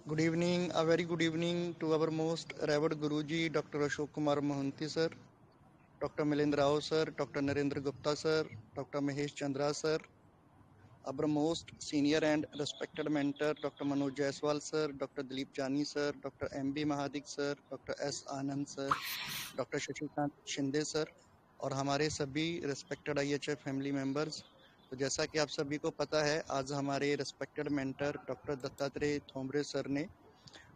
Good evening, a very good evening to our most revered Guruji, Dr. Ashok Kumar Mohanty sir, Dr. Milendra Rao sir, Dr. Narendra Gupta sir, Dr. Mahesh Chandra sir, our most senior and respected mentor, Dr. Manoj Jaiswal sir, Dr. Dilip Jani sir, Dr. M.B. Mahadik sir, Dr. S. Anand sir, Dr. Shashikant Shinde sir और हमारे सभी respected IHF family members. तो जैसा कि आप सभी को पता है, आज हमारे respected mentor doctor Dattatreya Thomre sir ने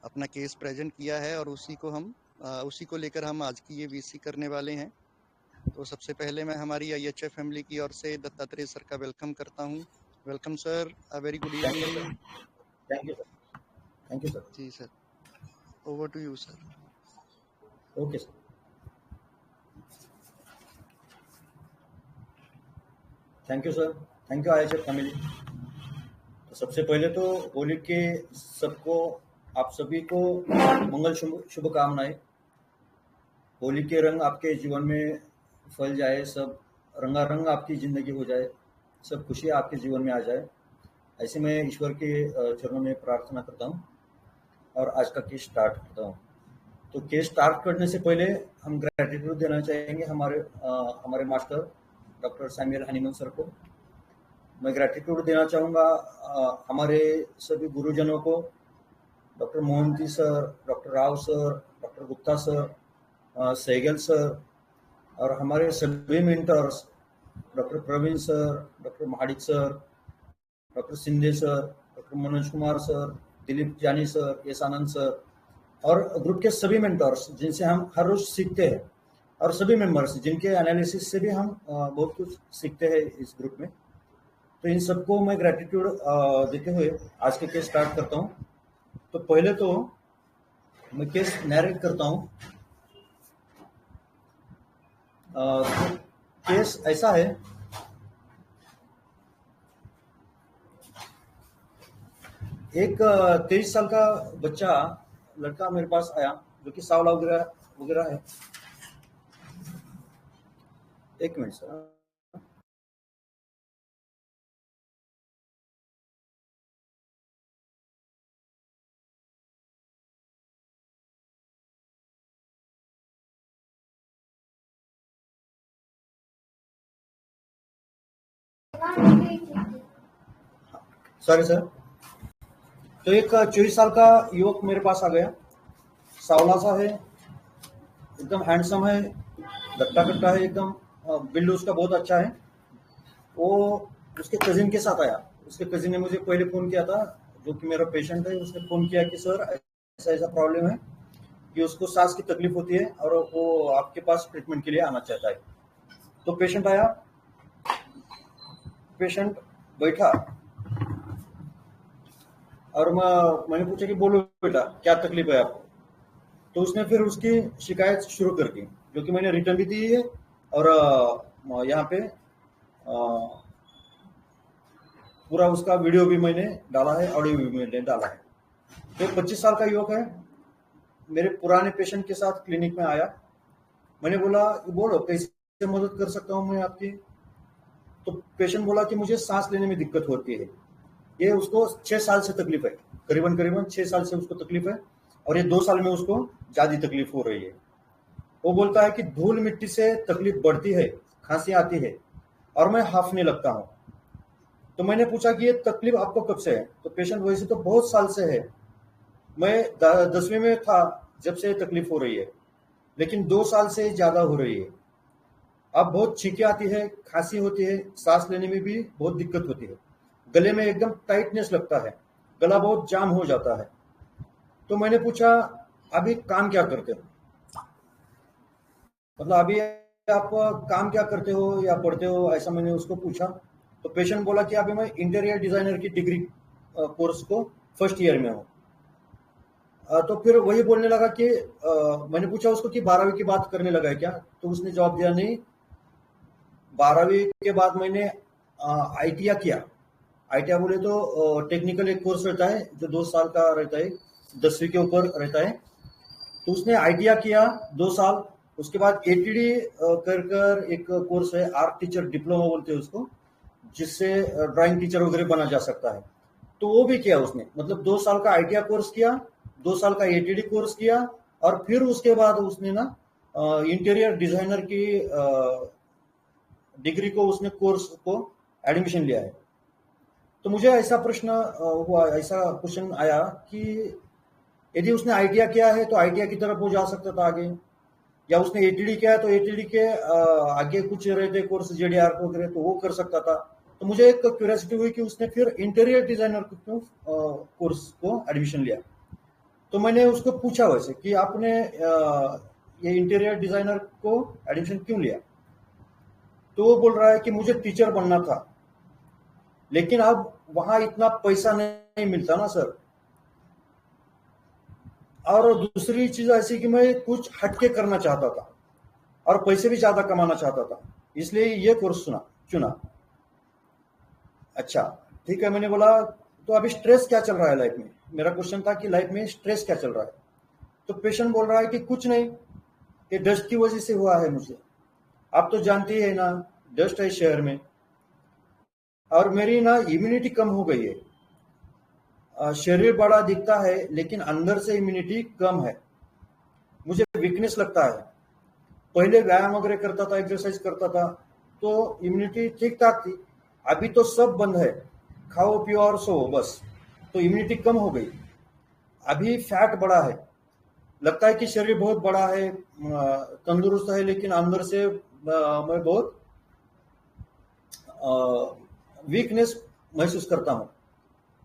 अपना केस प्रेजेंट किया है और उसी को लेकर हम आज की ये वीसी करने वाले हैं। तो सबसे पहले मैं हमारी IHF फैमिली की ओर से दत्तात्रेय सर का वेलकम करता हूँ। Welcome sir, a very good evening. Thank you sir. जी sir, over to you sir. Okay sir. Thank you sir, thank you IHF family. तो सबसे पहले तो होली के सबको, आप सभी को मंगल शुभकामनाएं। होली के रंग आपके जीवन में फैल जाए, सब रंगारंग आपकी जिंदगी हो जाए, सब खुशियाँ आपके जीवन में आ जाए, ऐसे मैं ईश्वर के चरणों में प्रार्थना करता हूँ और आज का केस स्टार्ट करता हूँ। तो केस स्टार्ट करने से पहले हम ग्रेटिट्यूड देना चाहेंगे हमारे master doctor Samuel Hahnemann sir को। मैं ग्रेटिट्यूड देना चाहूँगा हमारे सभी गुरुजनों को, doctor Mohanty sir, doctor Rao sir, doctor Gupta sir, Sehgal sir और हमारे सभी mentors, doctor Praveen sir, doctor Mahadik sir, doctor Shinde sir, doctor Manoj Kumar sir, Dilip Jani sir, S Anand sir और ग्रुप के सभी मेंटर्स जिनसे हम हर रोज सीखते हैं और सभी मेंबर्स जिनके एनालिसिस से भी हम बहुत कुछ सीखते हैं इस ग्रुप में। तो इन सबको मैं ग्रेटिट्यूड देते हुए आज के केस स्टार्ट करता हूँ। तो पहले तो मैं केस नैरेट करता हूँ। केस ऐसा है, एक 23 साल का बच्चा लड़का मेरे पास आया जो कि सावला वगैरह है। एक मिनट सर। Sorry sir. तो एक 24 साल का युवक मेरे पास आ गया, सावला सा है, एकदम हैंडसम है, गट्टा गट्टा है एकदम, बिल्ड उसका बहुत अच्छा है। वो उसके कजिन के साथ आया। उसके कजिन ने मुझे पहले फ़ोन किया था, जो कि मेरा पेशेंट है। उसने फ़ोन किया कि सर ऐसा ऐसा प्रॉब्लम है कि उसको सांस की तकलीफ होती है और वो आपके पास ट्रीटमेंट के लिए आना चाहता है। तो पेशेंट आया, पेशेंट बैठा और मैंने पूछा कि बोलो बेटा क्या तकलीफ है आपको। तो उसने फिर उसकी शिकायत शुरू कर दी, जो कि मैंने रिटर्न भी दी है और यहाँ पे पूरा उसका वीडियो भी मैंने डाला है, ऑडियो भी मैंने डाला है। तो 25 साल का युवक है, मेरे पुराने पेशेंट के साथ क्लिनिक में आया। मैंने बोला बोलो कैसे मदद कर सकता हूँ मैं आपकी। तो पेशेंट बोला कि मुझे सांस लेने में दिक्कत होती है। ये उसको 6 साल से तकलीफ है, करीबन 6 साल से उसको तकलीफ है और ये 2 साल में उसको ज्यादा तकलीफ हो रही है। वो बोलता है कि धूल मिट्टी से तकलीफ बढ़ती है, खांसी आती है और मैं हाफने लगता हूँ। तो मैंने पूछा कि ये तकलीफ आपको कब से है। तो पेशेंट वैसे तो बहुत साल से है, मैं 10वीं में था जब से तकलीफ हो रही है, लेकिन 2 साल से ज्यादा हो रही है। अब बहुत छींकें आती है, खांसी होती है, सांस लेने में भी बहुत दिक्कत होती है, गले में एकदम टाइटनेस लगता है, गला बहुत जाम हो जाता है। तो मैंने पूछा अभी काम क्या करते हो, मतलब अभी आप काम क्या करते हो या पढ़ते हो, ऐसा मैंने उसको पूछा। तो पेशेंट बोला कि अभी मैं इंटीरियर डिजाइनर की डिग्री कोर्स को फर्स्ट ईयर में हूँ। तो फिर वही बोलने लगा कि मैंने पूछा उसको कि 12वीं की बात करने लगा है क्या। तो उसने जवाब दिया नहीं, 12वीं के बाद मैंने ITI किया। ITI बोले तो टेक्निकल एक कोर्स रहता है जो 2 साल का रहता है, 10वीं के ऊपर रहता है। तो उसने ITI किया 2 साल, उसके बाद ATD कर एक कोर्स है, आर्ट टीचर डिप्लोमा बोलते हैं उसको, जिससे ड्राइंग टीचर वगैरह बना जा सकता है। तो वो भी किया उसने, मतलब 2 साल का आईटीआई कोर्स किया, 2 साल का एटीडी कोर्स किया, और फिर उसके बाद उसने ना इंटीरियर डिजाइनर की डिग्री को उसने कोर्स को एडमिशन लिया है। तो मुझे ऐसा प्रश्न हुआ, ऐसा क्वेश्चन आया कि यदि उसने आईटीआई किया है तो आईटीआई की तरफ वो जा सकता था आगे, या उसने एटीडी किया है तो एटीडी के आगे कुछ रहते कोर्स जेडीआर वगैरह तो वो कर सकता था। तो मुझे एक क्यूरियोसिटी हुई कि उसने फिर इंटीरियर डिजाइनर क्यों कोर्स को एडमिशन लिया। तो मैंने उसको पूछा वैसे कि आपने ये इंटीरियर डिजाइनर को एडमिशन क्यों लिया। तो वो बोल रहा है कि मुझे टीचर बनना था, लेकिन अब वहां इतना पैसा नहीं मिलता ना सर, और दूसरी चीज ऐसी कि मैं कुछ हटके करना चाहता था और पैसे भी ज्यादा कमाना चाहता था, इसलिए ये कोर्स चुना। अच्छा ठीक है, मैंने बोला तो अभी स्ट्रेस क्या चल रहा है लाइफ में। मेरा क्वेश्चन था कि लाइफ में स्ट्रेस क्या चल रहा है। तो पेशेंट बोल रहा है कि कुछ नहीं, ये डस्ट की वजह से हुआ है मुझे। आप तो जानते ही है ना, डस्ट है शहर में, और मेरी ना इम्यूनिटी कम हो गई है। शरीर बड़ा दिखता है लेकिन अंदर से इम्यूनिटी कम है, मुझे वीकनेस लगता है। पहले व्यायाम वगैरह करता था, एक्सरसाइज करता था तो इम्यूनिटी ठीक ठाक थी, अभी तो सब बंद है, खाओ पियो और सो बस, तो इम्यूनिटी कम हो गई। अभी फैट बड़ा है, लगता है कि शरीर बहुत बड़ा है, तंदुरुस्त है, लेकिन अंदर से मैं बहुत वीकनेस महसूस करता हूँ।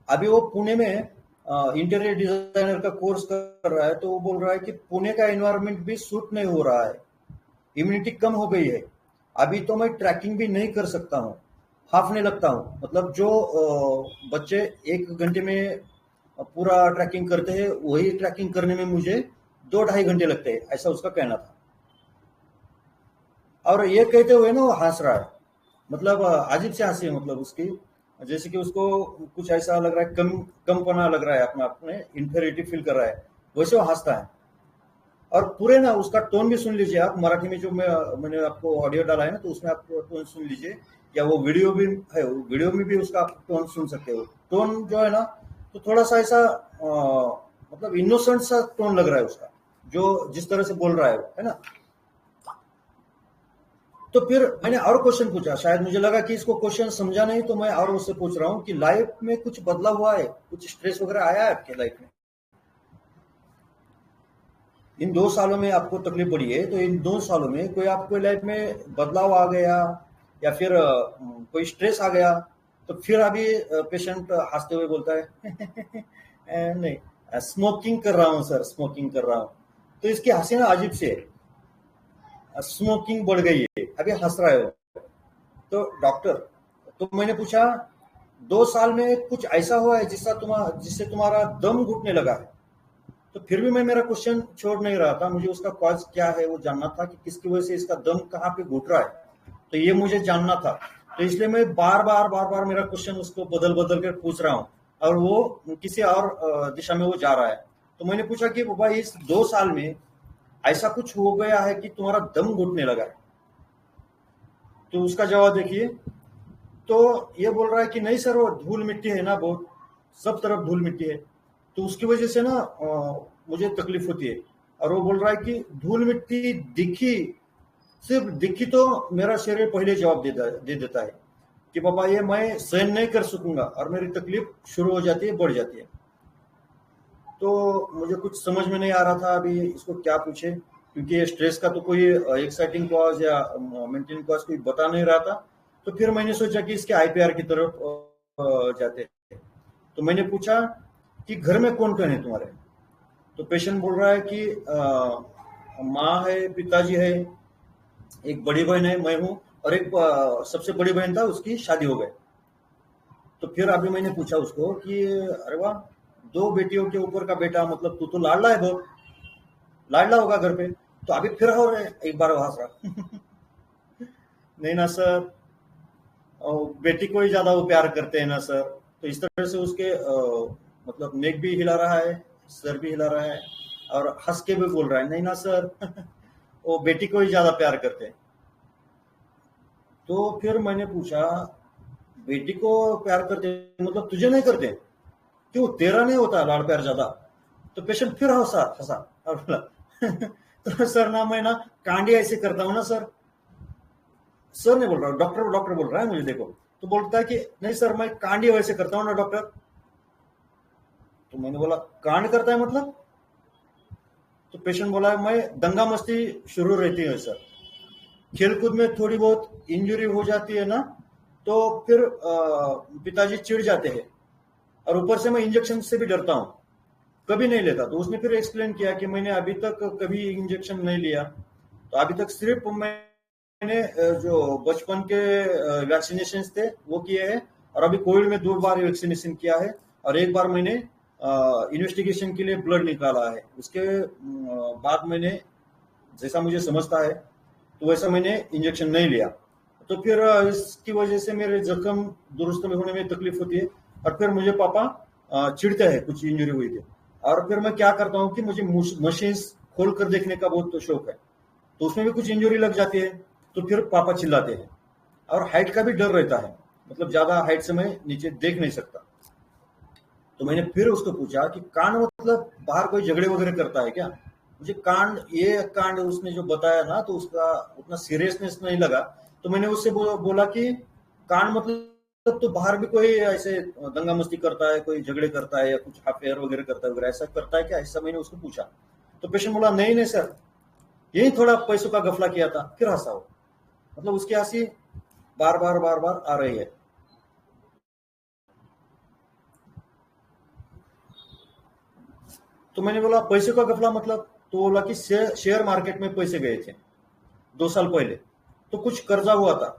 अभी वो पुणे में इंटीरियर डिजाइनर का कोर्स कर रहा है, तो वो बोल रहा है कि पुणे का एनवायरनमेंट भी सूट नहीं हो रहा है, इम्यूनिटी कम हो गई है। अभी तो मैं ट्रैकिंग भी नहीं कर सकता हूँ, हाफने लगता हूँ। मतलब जो बच्चे 1 घंटे में पूरा ट्रैकिंग करते हैं, वही ट्रैकिंग करने में मुझे 2-2.5 घंटे लगते हैं, ऐसा उसका कहना था। और ये कहते हुए ना वो हंस रहा है, मतलब अजीब से हंसी है, मतलब उसकी जैसे कि उसको कुछ ऐसा लग रहा है, कमपना लग रहा है, अपना अपने इंफेरिटी फील कर रहा है, वैसे वो हंसता है। और पूरे ना उसका टोन भी सुन लीजिए आप, मराठी में जो मैंने आपको ऑडियो डाला है ना, तो उसमें आप टोन सुन लीजिए, या वो वीडियो भी है, वीडियो में भी उसका आप टोन सुन सकते हो। टोन जो है ना, तो थोड़ा सा ऐसा मतलब इनोसेंट सा टोन लग रहा है उसका, जो जिस तरह से बोल रहा है ना। तो फिर मैंने और क्वेश्चन पूछा, शायद मुझे लगा कि इसको क्वेश्चन समझा नहीं, तो मैं और उससे पूछ रहा हूँ कि लाइफ में कुछ बदलाव हुआ है, कुछ स्ट्रेस वगैरह आया है आपके लाइफ में? इन 2 सालों में आपको तकलीफ पड़ी है, तो इन 2 सालों में कोई आपको लाइफ में बदलाव आ गया, या फिर कोई स्ट्रेस आ गया? तो फिर अभी पेशेंट हंसते हुए बोलता है नहीं, स्मोकिंग कर रहा हूँ सर, स्मोकिंग कर रहा हूँ। तो इसकी हंसी ना अजीब से है, स्मोकिंग बढ़ गई है, अभी हंस रहा है वो। तो डॉक्टर, तो मैंने पूछा 2 साल में कुछ ऐसा हुआ है जिससे तुम्हारा दम घुटने लगा है? तो फिर भी मैं मेरा क्वेश्चन छोड़ नहीं रहा था, मुझे उसका कॉज क्या है वो जानना था, कि किसकी वजह से इसका दम कहाँ पे घुट रहा है, तो ये मुझे जानना था। तो इसलिए मैं बार बार मेरा क्वेश्चन उसको बदल बदल कर पूछ रहा हूँ, और वो किसी और दिशा में वो जा रहा है। तो मैंने पूछा कि बाबा इस 2 साल में ऐसा कुछ हो गया है कि तुम्हारा दम घुटने लगा है? तो उसका जवाब देखिए, तो ये बोल रहा है कि नहीं सर, वो धूल मिट्टी है ना, बहुत सब तरफ धूल मिट्टी है, तो उसकी वजह से ना मुझे तकलीफ होती है। और वो बोल रहा है कि धूल मिट्टी दिखी, सिर्फ दिखी तो मेरा शरीर पहले जवाब दे देता है कि पापा ये मैं सहन नहीं कर सकूंगा, और मेरी तकलीफ शुरू हो जाती है, बढ़ जाती है। तो मुझे कुछ समझ में नहीं आ रहा था अभी इसको क्या पूछे, क्योंकि स्ट्रेस का तो कोई एक्साइटिंग कॉज या मेंटेन कॉज कोई बता नहीं रहा था। तो फिर मैंने सोचा कि इसके आईपीआर की तरफ जाते हैं। तो मैंने पूछा कि घर में कौन कौन है तुम्हारे? तो पेशेंट बोल रहा है कि माँ है, पिताजी है, एक बड़ी बहन है, मैं हूँ, और एक सबसे बड़ी बहन था, उसकी शादी हो गई। तो फिर अभी मैंने पूछा उसको कि अरे वाह, 2 बेटियों के ऊपर का बेटा, मतलब तू तो लाडला है, बहुत लाडला होगा घर पे। तो अभी फिर और एक बार हंस रहा नहीं ना सर, बेटी को ही ज्यादा वो प्यार करते हैं ना सर। तो इस तरह से उसके मतलब नेक भी हिला रहा है, सर भी हिला रहा है, और हंस के भी बोल रहा है नहीं ना सर वो बेटी को ही ज्यादा प्यार करते हैं। तो फिर मैंने पूछा बेटी को प्यार करते मतलब तुझे नहीं करते? कि वो तेरा नहीं होता लाड़ प्यार ज्यादा। तो पेशेंट फिर हंसा हंसा और बोला तो सर ना मैं ना कांडी ऐसे करता हूँ ना सर। सर नहीं बोल रहा, डॉक्टर डॉक्टर बोल रहा है मुझे, देखो। तो बोलता है कि नहीं सर मैं कांडी वैसे करता हूँ ना डॉक्टर। तो मैंने बोला कांड करता है मतलब? तो पेशेंट बोला है मैं दंगा मस्ती शुरू रहती है सर, खेलकूद में थोड़ी बहुत इंजरी हो जाती है ना तो फिर पिताजी चिढ़ जाते हैं, और ऊपर से मैं इंजेक्शन से भी डरता हूँ, कभी नहीं लेता। तो उसने फिर एक्सप्लेन किया कि मैंने अभी तक कभी इंजेक्शन नहीं लिया, तो अभी तक सिर्फ मैंने जो बचपन के वैक्सीनेशन थे वो किए हैं, और अभी कोविड में 2 बार वैक्सीनेशन किया है, और एक बार मैंने इन्वेस्टिगेशन के लिए ब्लड निकाला है। उसके बाद मैंने जैसा मुझे समझता है तो वैसा मैंने इंजेक्शन नहीं लिया। तो फिर इसकी वजह से मेरे जख्म दुरुस्त होने में तकलीफ होती है, और फिर मुझे पापा चिढ़ते हैं, कुछ इंजरी हुई थी। और फिर मैं क्या करता हूँ कि मुझे मशीन खोल कर देखने का बहुत शौक है, तो उसमें भी कुछ इंजरी लग जाती है, तो फिर पापा चिल्लाते हैं। और हाइट का भी डर रहता है, मतलब ज्यादा हाइट से मैं नीचे देख नहीं सकता। तो मैंने फिर उसको पूछा कि कांड मतलब बाहर कोई झगड़े वगैरह करता है क्या? मुझे कांड, ये कांड उसने जो बताया ना तो उसका उतना सीरियसनेस नहीं लगा। तो मैंने उससे बोला कि कांड मतलब तो बाहर भी कोई ऐसे दंगा मस्ती करता है, कोई झगड़े करता है या कुछ अफेयर वगैरह करता है वगैरह, ऐसा करता है क्या? ऐसा मैंने उसको पूछा। तो पेशेंट बोला नहीं नहीं सर, यही थोड़ा पैसों का गफला किया था। फिर हंसा हो, मतलब उसकी हंसी बार बार बार बार आ रही है। तो मैंने बोला पैसे का गफला मतलब? तो बोला कि शेयर मार्केट में पैसे गए थे 2 साल पहले, तो कुछ कर्जा हुआ था,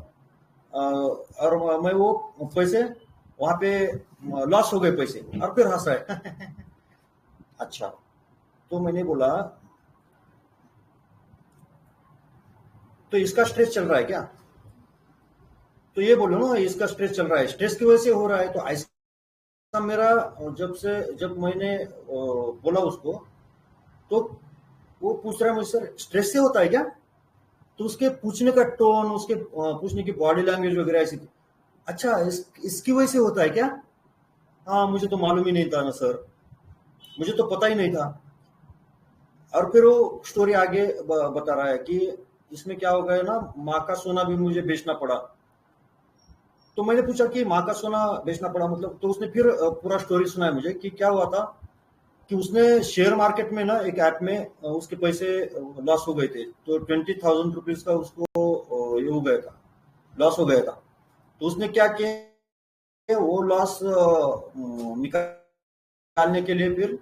और मैं वो पैसे वहां पे लॉस हो गए पैसे, और फिर हंसा है। अच्छा। तो मैंने बोला तो इसका स्ट्रेस चल रहा है क्या? तो ये बोलो ना इसका स्ट्रेस चल रहा है, स्ट्रेस की वजह से हो रहा है। तो ऐसा मेरा जब मैंने बोला उसको, तो वो पूछ रहा है मुझसे सर स्ट्रेस से होता है क्या? तो उसके पूछने का टोन, उसके पूछने की बॉडी लैंग्वेज वगैरह ऐसी थी। अच्छा इसकी वजह से होता है क्या? हाँ मुझे तो मालूम ही नहीं था ना सर, मुझे तो पता ही नहीं था। और फिर वो स्टोरी आगे बता रहा है कि इसमें क्या हो गया ना, माँ का सोना भी मुझे बेचना पड़ा। तो मैंने पूछा कि माँ का सोना बेचना पड़ा मतलब? तो उसने फिर पूरा स्टोरी सुनाया मुझे कि क्या हुआ था कि उसने शेयर मार्केट में ना एक ऐप में उसके पैसे लॉस हो गए थे, तो 20,000 रुपीज का उसको ये हो गया था, लॉस हो गया था। तो उसने क्या किया, वो लॉस निकालने के लिए फिर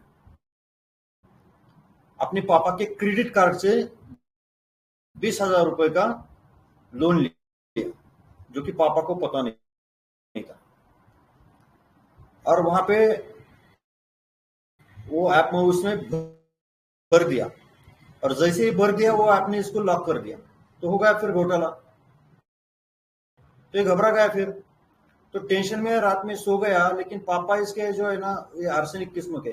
अपने पापा के क्रेडिट कार्ड से 20,000 रुपए का लोन लिया, जो कि पापा को पता नहीं था। और वहां पे वो ऐप में उसने भर दिया, और जैसे ही भर दिया वो ऐप ने इसको लॉक कर दिया, तो हो गया फिर घोटाला। तो ये घबरा गया फिर, तो टेंशन में रात में सो गया। लेकिन पापा इसके जो है ना ये आर्सेनिक किस्म के,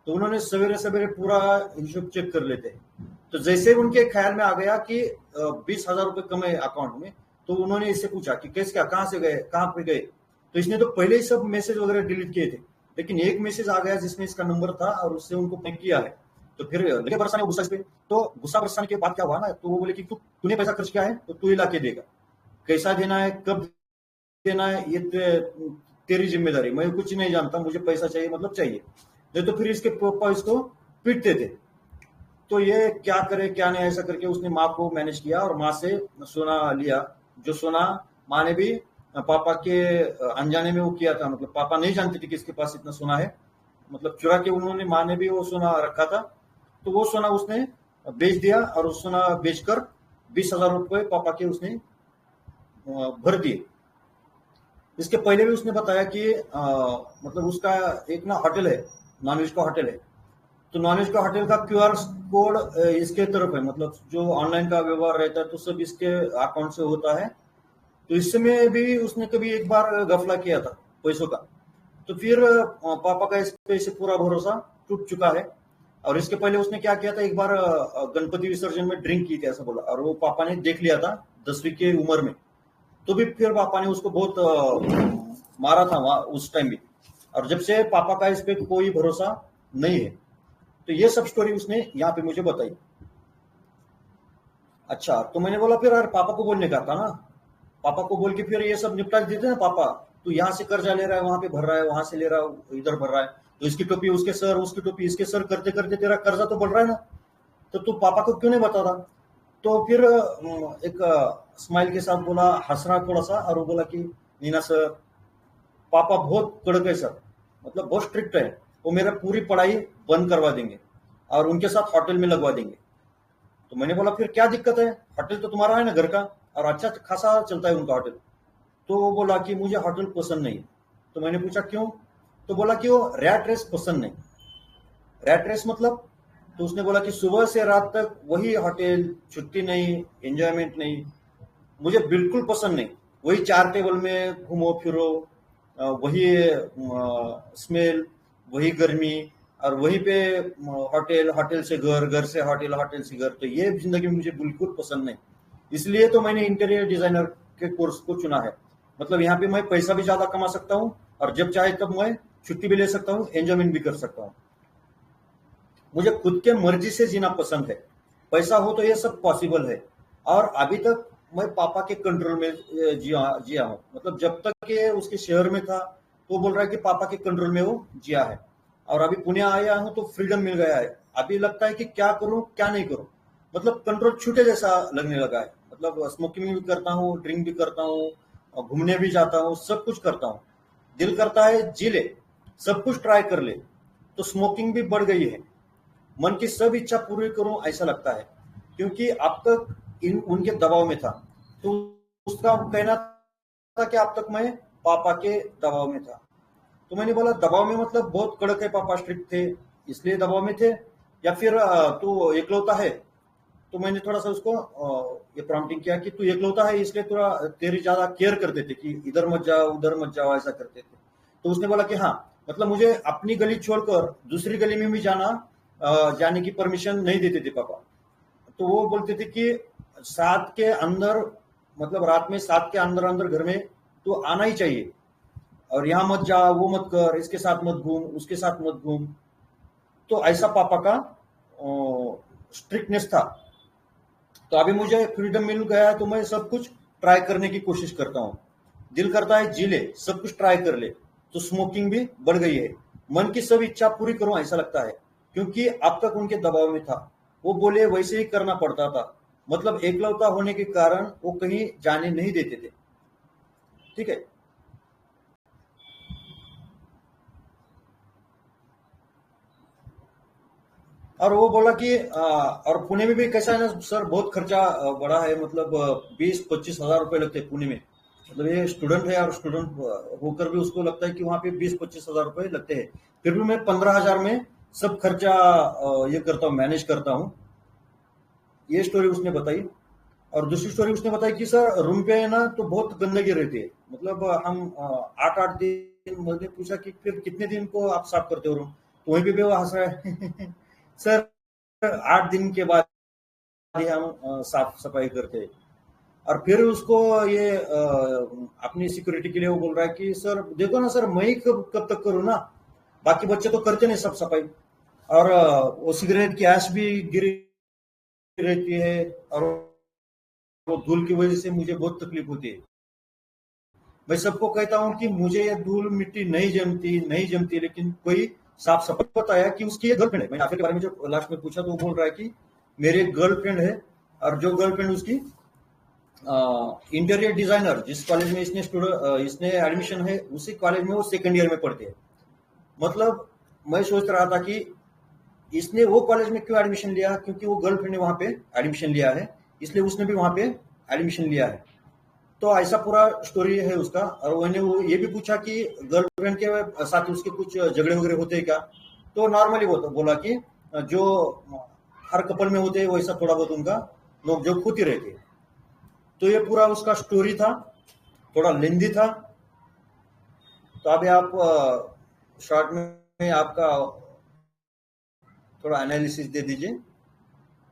तो उन्होंने सवेरे सवेरे पूरा हिसाब चेक कर लेते हैं। तो जैसे उनके ख्याल में आ गया कि 20,000 रुपए कम है अकाउंट में, तो उन्होंने इससे पूछा कि कैसे, क्या, कहाँ से गए, कहाँ पे गए। तो इसने तो पहले ही सब मैसेज वगैरह डिलीट किए थे, लेकिन एक मैसेज आ गया जिसमें इसका नंबर था और उससे उनको पिक किया है। तो फिर लगे बरसाने गुस्सा इस पे। तो गुस्सा बरसाने के बाद क्या हुआ ना, तो वो बोले कि तूने पैसा खर्च किया है तो तू ही ला के देगा, कैसा देना है, कब देना है, ये तेरी जिम्मेदारी, मैं कुछ नहीं जानता, मुझे पैसा चाहिए मतलब चाहिए। नहीं तो फिर इसके पापा इसको पीटते थे। तो ये क्या करे क्या नहीं, ऐसा करके उसने माँ को मैनेज किया और माँ से सोना लिया, जो सोना माँ ने भी पापा के अनजाने में वो किया था, मतलब पापा नहीं जानते थे कि इसके पास इतना सोना है, मतलब चुरा के उन्होंने, माँ ने भी वो सोना रखा था। तो वो सोना उसने बेच दिया, और उस सोना बेचकर 20,000 रुपए पापा के उसने भर दिए। इसके पहले भी उसने बताया कि मतलब उसका एक ना होटल है, नॉनवेज का होटल है। तो नॉनवेज का होटल का क्यूआर कोड इसके तरफ है, मतलब जो ऑनलाइन का व्यवहार रहता है तो सब इसके अकाउंट से होता है। तो इसमें भी उसने कभी एक बार गफला किया था पैसों का। तो फिर पापा का इस पे से पूरा भरोसा टूट चुका है। और इसके पहले उसने क्या किया था, एक बार गणपति विसर्जन में ड्रिंक की थी ऐसा बोला, और वो पापा ने देख लिया था 10वीं की उम्र में। तो भी फिर पापा ने उसको बहुत मारा था वहां उस टाइम भी। और जब से पापा का इस पे कोई भरोसा नहीं है। तो ये सब स्टोरी उसने यहाँ पे मुझे बताई। अच्छा, तो मैंने बोला फिर यार पापा को बोलने का था ना, पापा को बोल के फिर ये सब निपटा देते ना। पापा तू यहाँ से कर्जा ले रहा है, वहां पे भर रहा है, वहां से ले रहा है, इधर भर रहा है, तो इसकी टोपी उसके सर, उसकी टोपी इसके सर करते करते तेरा कर्जा तो बढ़ रहा है ना, तो तू पापा को क्यों नहीं बता रहा? तो फिर एक स्माइल के साथ बोला, हंस रहा थोड़ा सा, और वो बोला कि नीना सर, पापा बहुत कड़क है सर, मतलब बहुत स्ट्रिक्ट है, वो मेरा पूरी पढ़ाई बंद करवा देंगे और उनके साथ होटल में लगवा देंगे। तो मैंने बोला फिर क्या दिक्कत है, होटल तो तुम्हारा है ना घर का, और अच्छा खासा चलता है उनका होटल। तो वो बोला कि मुझे होटल पसंद नहीं। तो मैंने पूछा क्यों? तो बोला कि वो रैट रेस पसंद नहीं। रैट रेस मतलब? तो उसने बोला कि सुबह से रात तक वही होटल, छुट्टी नहीं, एंजॉयमेंट नहीं, मुझे बिल्कुल पसंद नहीं। वही चार टेबल में घूमो फिरो, वही स्मेल, वही गर्मी, और वहीं पे होटल, होटल से घर, घर से होटल, होटल से घर, तो ये जिंदगी मुझे बिल्कुल पसंद नहीं। इसलिए तो मैंने इंटीरियर डिजाइनर के कोर्स को चुना है। मतलब यहाँ पे मैं पैसा भी ज्यादा कमा सकता हूँ, और जब चाहे तब मैं छुट्टी भी ले सकता हूँ, एंजॉयमेंट भी कर सकता हूँ। मुझे खुद के मर्जी से जीना पसंद है। पैसा हो तो ये सब पॉसिबल है। और अभी तक मैं पापा के कंट्रोल में जिया हूँ। मतलब जब तक ये उसके शहर में था तो बोल रहा है कि पापा के कंट्रोल में वो जिया है, और अभी पुणे आया हूँ तो फ्रीडम मिल गया है। अभी लगता है कि क्या करूँ क्या नहीं करूँ, मतलब कंट्रोल छूटे जैसा लगने लगा है। मतलब स्मोकिंग भी करता हूँ, ड्रिंक भी करता हूँ, घूमने भी जाता हूँ, सब कुछ करता हूँ। दिल करता है जी ले, सब कुछ ट्राई कर ले। तो स्मोकिंग भी बढ़ गई है, मन की सब इच्छा पूरी करूं ऐसा लगता है, क्योंकि अब तक उनके दबाव में था। तो उसका कहना था कि अब तक मैं पापा के दबाव में था। तो मैंने बोला दबाव में मतलब बहुत कड़क है, पापा स्ट्रिक्ट थे इसलिए दबाव में थे, या फिर तू एकलौता है? तो मैंने थोड़ा सा उसको ये प्रॉम्प्टिंग किया कि तू एकलौता है इसलिए थोड़ा तेरी ज्यादा केयर करते थे कि इधर मत जाओ उधर मत जाओ, ऐसा करते थे। तो उसने बोला कि हाँ, मतलब मुझे अपनी गली छोड़कर दूसरी गली में भी जाने की परमिशन नहीं देते थे पापा। तो वो बोलते थे कि 7 के अंदर, मतलब रात में 7 के अंदर अंदर घर में तो आना ही चाहिए, और यहाँ मत जा, वो मत कर, इसके साथ मत घूम, उसके साथ मत घूम। तो ऐसा पापा का स्ट्रिक्टनेस था। तो अभी मुझे फ्रीडम मिल गया है तो मैं सब कुछ ट्राई करने की कोशिश करता हूँ। दिल करता है जी ले, सब कुछ ट्राई कर ले। तो स्मोकिंग भी बढ़ गई है, मन की सब इच्छा पूरी करूं ऐसा लगता है, क्योंकि अब तक उनके दबाव में था। वो बोले वैसे ही करना पड़ता था। मतलब एकलौता होने के कारण वो कहीं जाने नहीं देते थे। ठीक है। और वो बोला कि और पुणे में भी कैसा है ना सर, बहुत खर्चा बड़ा है। मतलब 20-25 हजार रुपए लगते हैं पुणे में। मतलब ये स्टूडेंट है, और स्टूडेंट होकर भी उसको लगता है कि वहां पे 20-25 हजार रुपए लगते हैं। फिर भी मैं 15 हजार में सब खर्चा ये करता हूँ, मैनेज करता हूँ। ये स्टोरी उसने बताई। और दूसरी स्टोरी उसने बताई कि सर रूम पे है ना तो बहुत गंदगी रहती है। मतलब हम 8-8 दिन, मैंने पूछा कि फिर कितने दिन को आप साफ करते हो रूम? तो वहीं पे भी वो हंस रहा है सर 8 दिन के बाद ही हम साफ सफाई करते हैं। और फिर उसको ये अपनी सिक्योरिटी के लिए वो बोल रहा है कि सर देखो ना सर, मैं ही कब कब तक करूँ ना, बाकी बच्चे तो करते नहीं सब सफाई। और वो सिगरेट की ऐश भी गिरी रहती है, और वो धूल की वजह से मुझे बहुत तकलीफ होती है। मैं सबको कहता हूँ कि मुझे ये धूल मिट्टी नहीं जमती नहीं जमती, लेकिन कोई साफ सफाई बताया कि उसकी ये गर्लफ्रेंड है। मैंने आखिर के बारे में जब लास्ट में पूछा तो वो बोल रहा है कि मेरी गर्लफ्रेंड है, और जो गर्लफ्रेंड उसकी इंटीरियर डिजाइनर, जिस कॉलेज में इसने एडमिशन है उसी कॉलेज में वो सेकंड ईयर में पढ़ती है। मतलब मैं सोच रहा था कि इसने वो कॉलेज में क्यों एडमिशन लिया, क्योंकि वो गर्लफ्रेंड ने वहां पे एडमिशन लिया है, इसलिए उसने भी वहां पे एडमिशन लिया है। तो ऐसा पूरा स्टोरी है उसका। और मैंने वो ये भी पूछा कि गर्लफ्रेंड के साथ उसके कुछ झगड़े वगैरह होते हैं क्या? तो नॉर्मली वो तो बोला कि जो हर कपल में होते हैं वैसा थोड़ा बहुत उनका नोकझोंक होती रहती है। तो ये पूरा उसका स्टोरी था, थोड़ा लेंदी था। तो अभी आप शॉर्ट में आपका थोड़ा एनालिसिस दे दीजिए,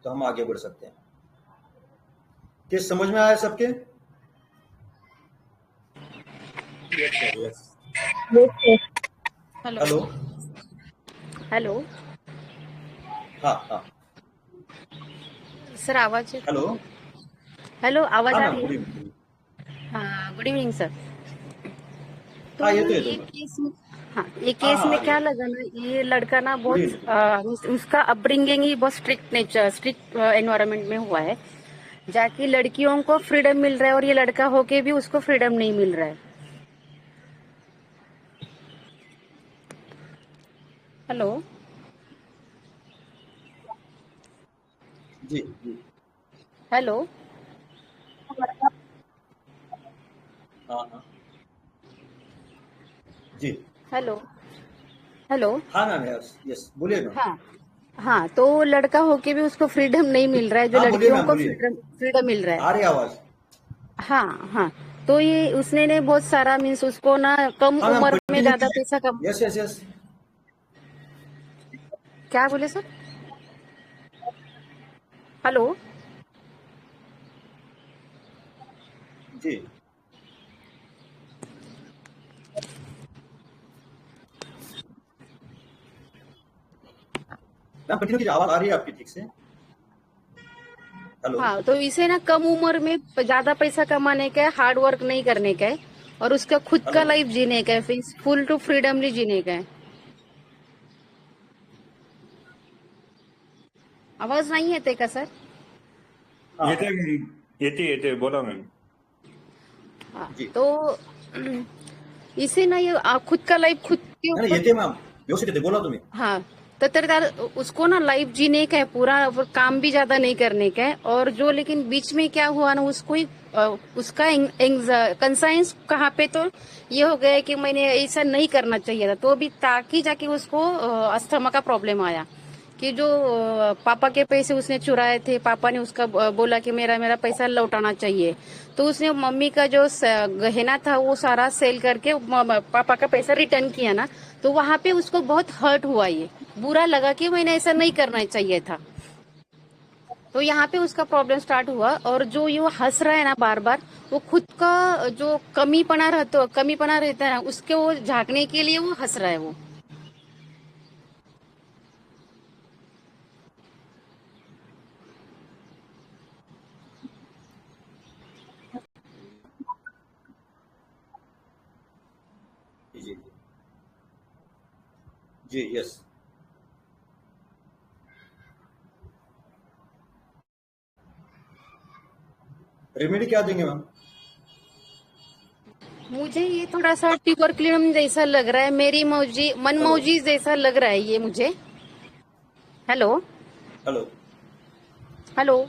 तो हम आगे बढ़ सकते हैं। क्या समझ में आया सबके? Yes, sir. Yes. Yes, sir. Hello hello. Hello हाँ हाँ। सर, आवाज हेलो। हेलो, आवाज हाँ आ मैम, रही गुड है? इवनिंग। हाँ, गुड इवनिंग सर। हाँ, ये तो तो ये तो ये मैम। केस में, हाँ, ये हाँ केस हाँ, आ में रही क्या है। लगा ना, ये लड़का ना गुड बहुत इवनिंग। उसका अपब्रिंगिंग ही बहुत स्ट्रिक्ट नेचर, स्ट्रिक्ट एनवायरनमेंट में हुआ है, जाकि लड़कियों को फ्रीडम मिल रहा है और ये लड़का होके भी उसको फ्रीडम नहीं मिल रहा है। हेलो जी जी। हेलो हाँ हाँ। जी। हेलो हेलो हाँ मैम, यस यस, बोलिए मैम। हाँ हाँ, तो लड़का होके भी उसको फ्रीडम नहीं मिल रहा है जो हाँ बोलिए लड़कियों मैम, को बोलिए। फ्रीडम फ्रीडम मिल रहा आ है। रही है आवाज। हाँ हाँ, तो ये उसने ने बहुत सारा मीन्स उसको ना कम हाँ मैम, उम्र में कंटिन्यू ज्यादा पैसा कम। कीजिए। Yes yes yes. क्या बोले सर? हेलो जी मैम, कंटिन्यू कीजिए, आवाज आ रही है आपकी ठीक से। हेलो। हाँ, तो इसे ना कम उम्र में ज्यादा पैसा कमाने का है, हार्ड वर्क नहीं करने का है, और उसका खुद का हेलो। लाइफ जीने का है, फिर फुल टू फ्रीडमली जीने का है। आवाज नहीं येते का सर? हाँ येते येते येते बोला मॅम. हाँ, जी। तो इसे ना ये खुद का लाइफ खुद के नाही ऊपर। येते मॅम, व्यवस्थित येते, बोला तुम्ही। हाँ, तो उसको ना लाइफ जीने का है पूरा, और काम भी ज्यादा नहीं करने का है, और जो लेकिन बीच में क्या हुआ ना, उसको ही उसका कंसाइंस कहाँ पे, तो ये हो गया कि मैंने ऐसा नहीं करना चाहिए था, तो अभी ताकि जाके उसको अस्थमा का प्रॉब्लम आया, कि जो पापा के पैसे उसने चुराए थे, पापा ने उसका बोला कि मेरा मेरा पैसा लौटाना चाहिए, तो उसने मम्मी का जो गहना था वो सारा सेल करके पापा का पैसा रिटर्न किया ना, तो वहां पे उसको बहुत हर्ट हुआ, ये बुरा लगा कि मैंने ऐसा नहीं करना चाहिए था। तो यहाँ पे उसका प्रॉब्लम स्टार्ट हुआ, और जो ये हंस रहा है ना बार बार, वो खुद का जो कमीपना रहता है ना, उसके वो झांकने के लिए वो हंस रहा है वो। जी जी जी। यस। रेमेडी क्या देंगे मैम? मुझे ये थोड़ा सा ट्यूबरक्लिनम जैसा लग रहा है, मेरी मौजी हेलो। मनमौजी जैसा लग रहा है ये मुझे। Hello hello. हेलो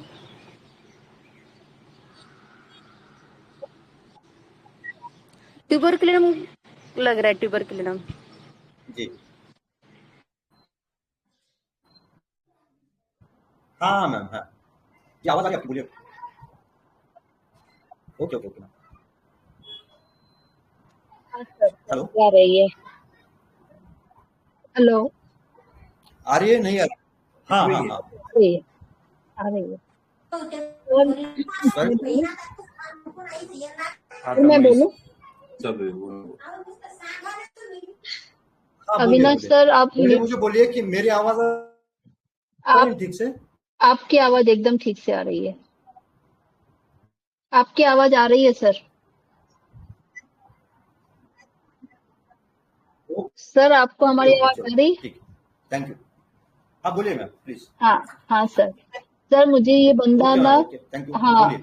ट्यूबरक्लिनम लग रहा है, ट्यूबरक्लिनम। जी। हाँ हाँ मैम, हाँ। जी, आवाज आ रही है आपकी, बोलिए। Okay okay okay ma'am. हाँ सर, हेलो। आ रही है। हेलो। आ रही है, नहीं आ रही? हाँ हाँ हाँ। आ रही है। आ रही है सर। सर। मैं बोलूं? सर, आता मैं मैं बोलूं? सब हाँ बोलिए अविनाश बोलिए। सर, आप पहले मुझे बोलिए कि मेरी आवाज आ रही आप है ठीक से? आपकी आवाज एकदम ठीक से आ रही है। आपकी आवाज आ रही है सर। सर, आपको ओके हमारी ओके, आवाज चलो आ रही? ठीक। Thank you. हाँ बोलिए मैम, प्लीज। हाँ हाँ सर। सर, मुझे ये बंदा ओके ना, मैम, ओके, थैंक यू, हाँ, बोलिए।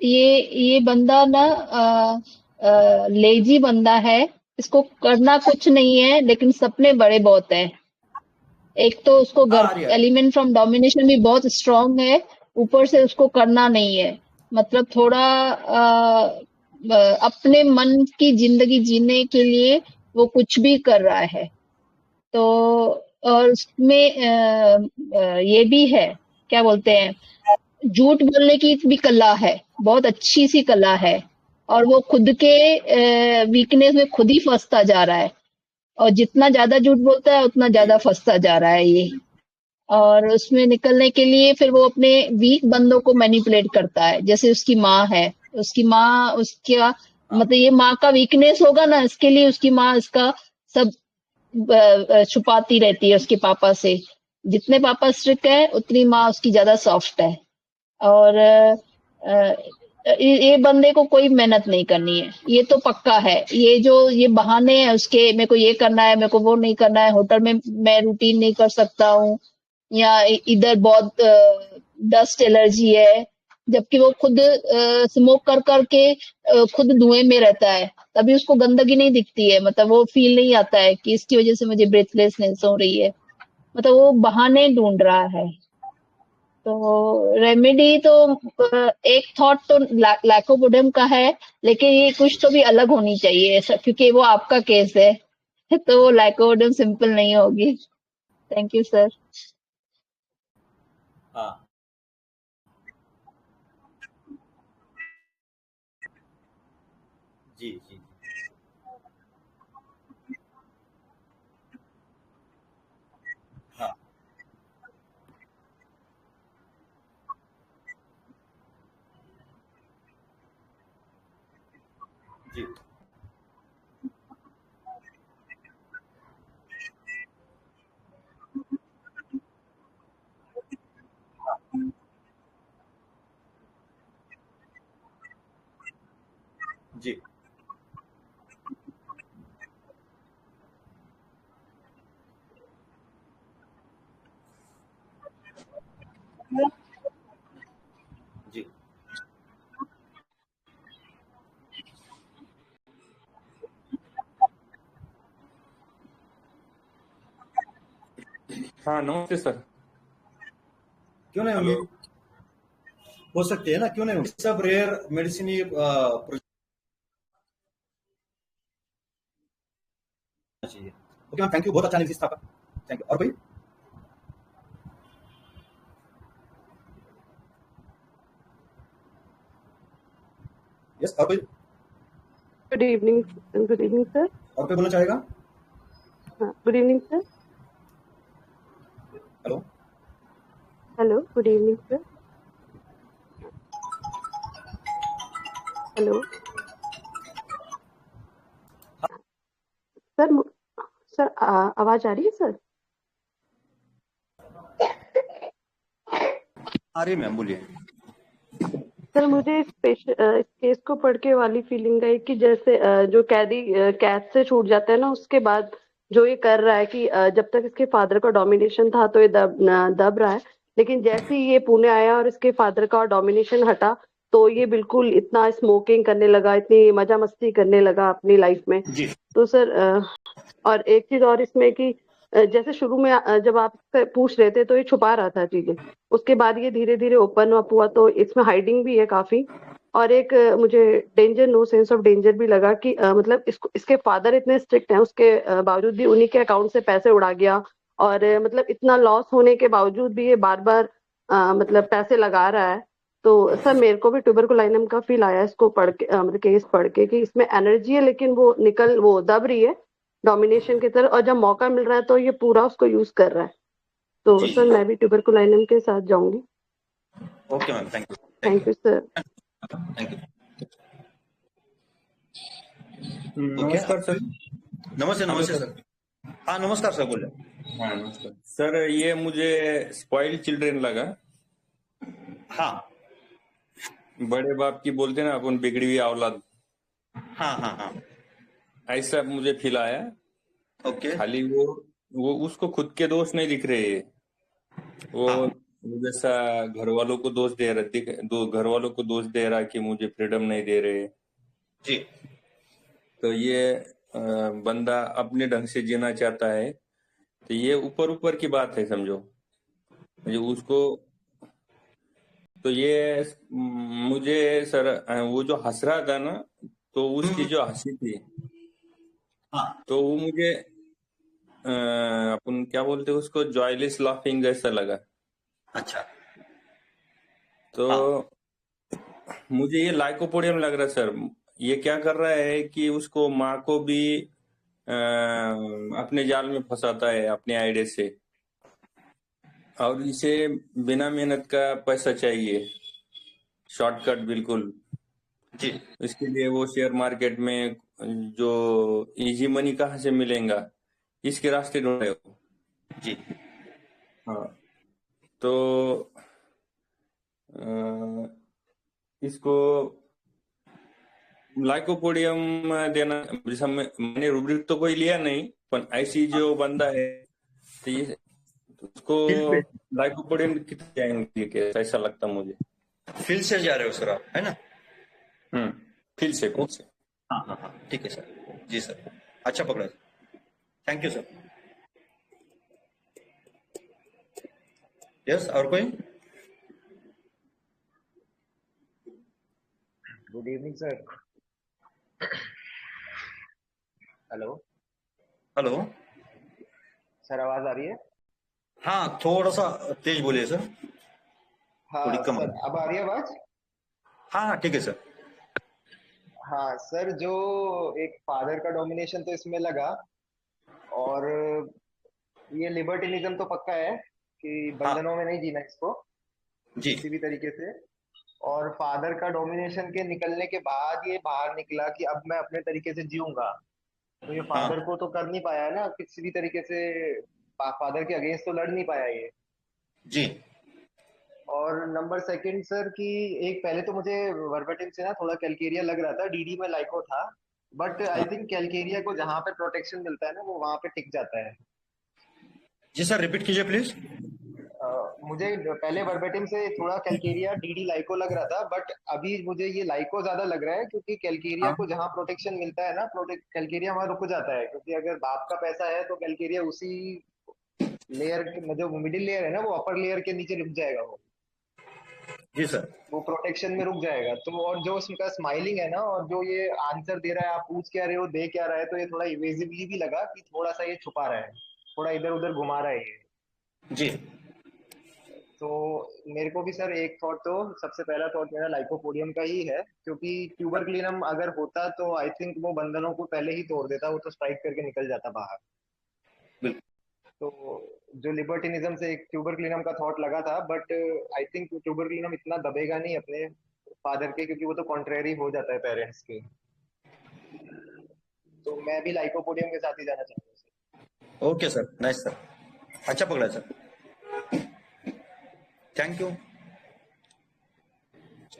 ये बंदा ना लेजी बंदा है। इसको करना कुछ नहीं है, लेकिन सपने बड़े बहुत हैं। एक तो उसको हाँ, घर आ रही है, आ रही है। एलिमेंट फ्रॉम डोमिनेशन भी बहुत स्ट्रांग है, ऊपर से उसको करना नहीं है। मतलब थोड़ा अपने मन की जिंदगी जीने के लिए वो कुछ भी कर रहा है। तो और उसमें ये भी है, क्या बोलते हैं, झूठ बोलने की भी कला है, बहुत अच्छी सी कला है। और वो खुद के वीकनेस में खुद ही फंसता जा रहा है, और जितना ज्यादा झूठ बोलता है उतना जी। ज्यादा फंसता जा रहा है ये। और उसमें निकलने के लिए फिर वो अपने वीक बंदों को मैनिपुलेट करता है, जैसे उसकी माँ है। उसकी माँ उसका हाँ मतलब ये माँ का वीकनेस होगा ना, इसके लिए उसकी माँ इसका सब छुपाती रहती है उसके पापा से। जितने पापा स्ट्रिक्ट है उतनी माँ उसकी ज्यादा सॉफ्ट है। और ये बंदे को कोई मेहनत नहीं करनी है, ये तो पक्का है। ये बहाने हैं उसके, मेरे को ये करना है, मेरे को वो नहीं करना है, होटल में मैं रूटीन नहीं कर सकता हूँ, या इधर बहुत डस्ट एलर्जी है, जबकि वो खुद स्मोक कर करके खुद धुएं में रहता है, तभी उसको गंदगी नहीं दिखती है। मतलब वो फील नहीं आता है कि इसकी वजह से मुझे ब्रेथलेसनेस हो रही है। मतलब वो बहाने ढूंढ रहा है। तो रेमेडी तो एक थॉट तो लैकोपोडियम का है, लेकिन ये कुछ तो भी अलग होनी चाहिए ऐसा, क्योंकि वो आपका केस है तो वो लैकोपोडियम सिंपल नहीं होगी। Thank you sir. हाँ जी जी हाँ जी जी जी हाँ नमस्ते सर। क्यों नहीं हेलो। होंगी? हो सकती है ना, क्यों नहीं होंगी? सब रेयर मेडिसिन ही चाहिए। ओके मैम, थैंक यू, बहुत अच्छा एनालिसिस था आपका। Thank you. और कोई? यस, और कोई? Good evening sir. और कोई बोलना चाहेगा? हाँ, good evening sir. Hello. Hello, good evening sir. Hello sir. Sir आवाज आ रही है सर? आ रही है मैम, बोलिए। सर मुझे इस केस को पढ़ के वाली फीलिंग आई कि जैसे जो कैदी कैद से छूट जाता है ना, उसके बाद जो ये कर रहा है कि जब तक इसके फादर का डोमिनेशन था तो ये दब रहा है, लेकिन जैसे ही ये पुणे आया और इसके फादर का डोमिनेशन हटा तो ये बिल्कुल इतना स्मोकिंग करने लगा, इतनी मजा मस्ती करने लगा अपनी लाइफ में। जी तो सर और एक चीज और इसमें कि जैसे शुरू में जब आप पूछ रहे थे तो ये छुपा रहा था चीजें, उसके बाद ये धीरे धीरे ओपन अप हुआ, तो इसमें हाइडिंग भी है काफी। और एक मुझे danger, no sense of danger भी लगा कि मतलब इसके फादर इतने स्ट्रिक्ट हैं, उसके बावजूद भी उन्हीं के अकाउंट से पैसे उड़ा गया। और मतलब इतना लॉस होने के बावजूद भी ये बार बार मतलब पैसे लगा रहा है। तो सर मेरे को भी ट्यूबरकुलोसिस का फील आया इसको पढ़ के, मतलब केस पढ़ के, कि इसमें एनर्जी है लेकिन वो दब रही है डोमिनेशन की तरफ, और जब मौका मिल रहा है तो ये पूरा उसको यूज कर रहा है। तो जी सर जी। मैं भी ट्यूबरकुलोसिस के साथ जाऊंगी। Okay ma'am, thank you. Thank you sir. Thank you. Okay. नमस्कार सर। नमस्ते हेलो नमस्ते सर। सर। हाँ नमस्कार सर, बोले। हाँ नमस्कार सर, ये मुझे स्पॉइल्ड चिल्ड्रन लगा। हाँ बड़े बाप की बोलते ना अपन, बिगड़ी हुई औलाद, हाँ हाँ हाँ। ऐसा मुझे फील आया। ओके। खाली वो उसको खुद के दोस्त नहीं दिख रहे हैं। वो हाँ जैसा घर वालों को दोष दे रहा, घर वालों को दोष दे रहा कि मुझे फ्रीडम नहीं दे रहे। जी तो ये बंदा अपने ढंग से जीना चाहता है। तो ये ऊपर ऊपर की बात है समझो, मुझे उसको। तो ये मुझे सर वो जो हंस रहा था ना, तो उसकी जो हंसी थी, हाँ तो वो मुझे अपन क्या बोलते हैं उसको, जॉयलेस लाफिंग जैसा लगा। अच्छा। तो हाँ मुझे ये लाइकोपोडियम लग रहा है सर। ये क्या कर रहा है कि उसको माँ को भी अपने जाल में फंसाता है अपने आइडिया से, और इसे बिना मेहनत का पैसा चाहिए, शॉर्टकट बिल्कुल। जी इसके लिए वो शेयर मार्केट में जो इजी मनी कहाँ से मिलेगा, इसके रास्ते ढूंढ रहे हो। जी हाँ, तो इसको लाइकोपोडियम देना, जैसा मैंने रूब्रिक तो कोई लिया नहीं, पर ऐसी जो बंदा है तो ये उसको फील्ड पे लाइकोपोडियम कितना जाएंगे, ऐसा लगता मुझे। फील्ड से जा रहे हो सर आप, है ना? फील से हाँ हाँ हाँ, ठीक है सर। जी सर, अच्छा पकड़ा। Thank you sir. यस, और कोई? Good evening sir. Hello hello. Sir, आवाज आ रही है? हाँ, थोड़ा सा तेज बोलिए सर, थोड़ी हाँ कम। सर, अब आ रही है आवाज? हाँ हाँ, ठीक है सर। हाँ सर, जो एक फादर का डोमिनेशन तो इसमें लगा, और ये लिबर्टिनिज्म तो पक्का है कि हाँ बंधनों में नहीं जीना इसको जी किसी भी तरीके से। और फादर का डोमिनेशन के निकलने के बाद ये बाहर निकला कि अब मैं अपने तरीके से जीऊंगा, तो ये हाँ फादर को तो कर नहीं पाया ना किसी भी तरीके से, फादर के अगेंस्ट तो लड़ नहीं पाया ये। जी और नंबर सेकंड सर कि एक पहले तो मुझे वर्बाटिम से ना थोड़ा कैलकेरिया लग रहा था, डीडी में लाइको था, बट आई हाँ थिंक कैलकेरिया को जहां पे प्रोटेक्शन मिलता है ना वो वहां पे टिक जाता है। जी सर, रिपीट कीजिए प्लीज। मुझे पहले वर्बाटिम से थोड़ा कैलकेरिया डीडी लाइको लग रहा था, बट अभी मुझे ये लाइको ज्यादा लग रहा है, क्योंकि कैलकेरिया हाँ को जहां प्रोटेक्शन मिलता है ना, कैलकेरिया वहां रुक जाता है, क्योंकि अगर बाप का पैसा है तो कैलकेरिया उसी लेयर जो मिडिल लेयर है ना वो अपर लेयर के नीचे रुक जाएगा, जी सर। वो प्रोटेक्शन में रुक जाएगा। तो और जो उसका स्माइलिंग है ना, और जो ये आंसर दे रहा है, आप पूछ क्या रहे हो दे क्या रहा है, तो ये थोड़ा इवेजिवली भी लगा कि थोड़ा सा ये छुपा रहा है, थोड़ा इधर उधर घुमा रहा है ये। जी तो मेरे को भी सर एक थॉट, तो सबसे पहला थॉट मेरा लाइकोपोडियम का ही है, क्योंकि ट्यूबरक्लिनम अगर होता तो आई थिंक वो बंधनों को पहले ही तोड़ देता, वो तो स्ट्राइक करके निकल जाता बाहर। बिल्कुल। तो जो लिबर्टिनिज्म से एक ट्यूबरक्लिनम का थॉट लगा था, बट आई थिंक ट्यूबरक्लिनम इतना दबेगा नहीं अपने फादर के, क्योंकि वो तो कॉन्ट्रेरी हो जाता है पेरेंट्स के। तो मैं भी लाइकोपोडियम के साथ ही जाना चाहूंगा। ओके सर, नाइस सर, अच्छा पकड़ा सर, थैंक यू।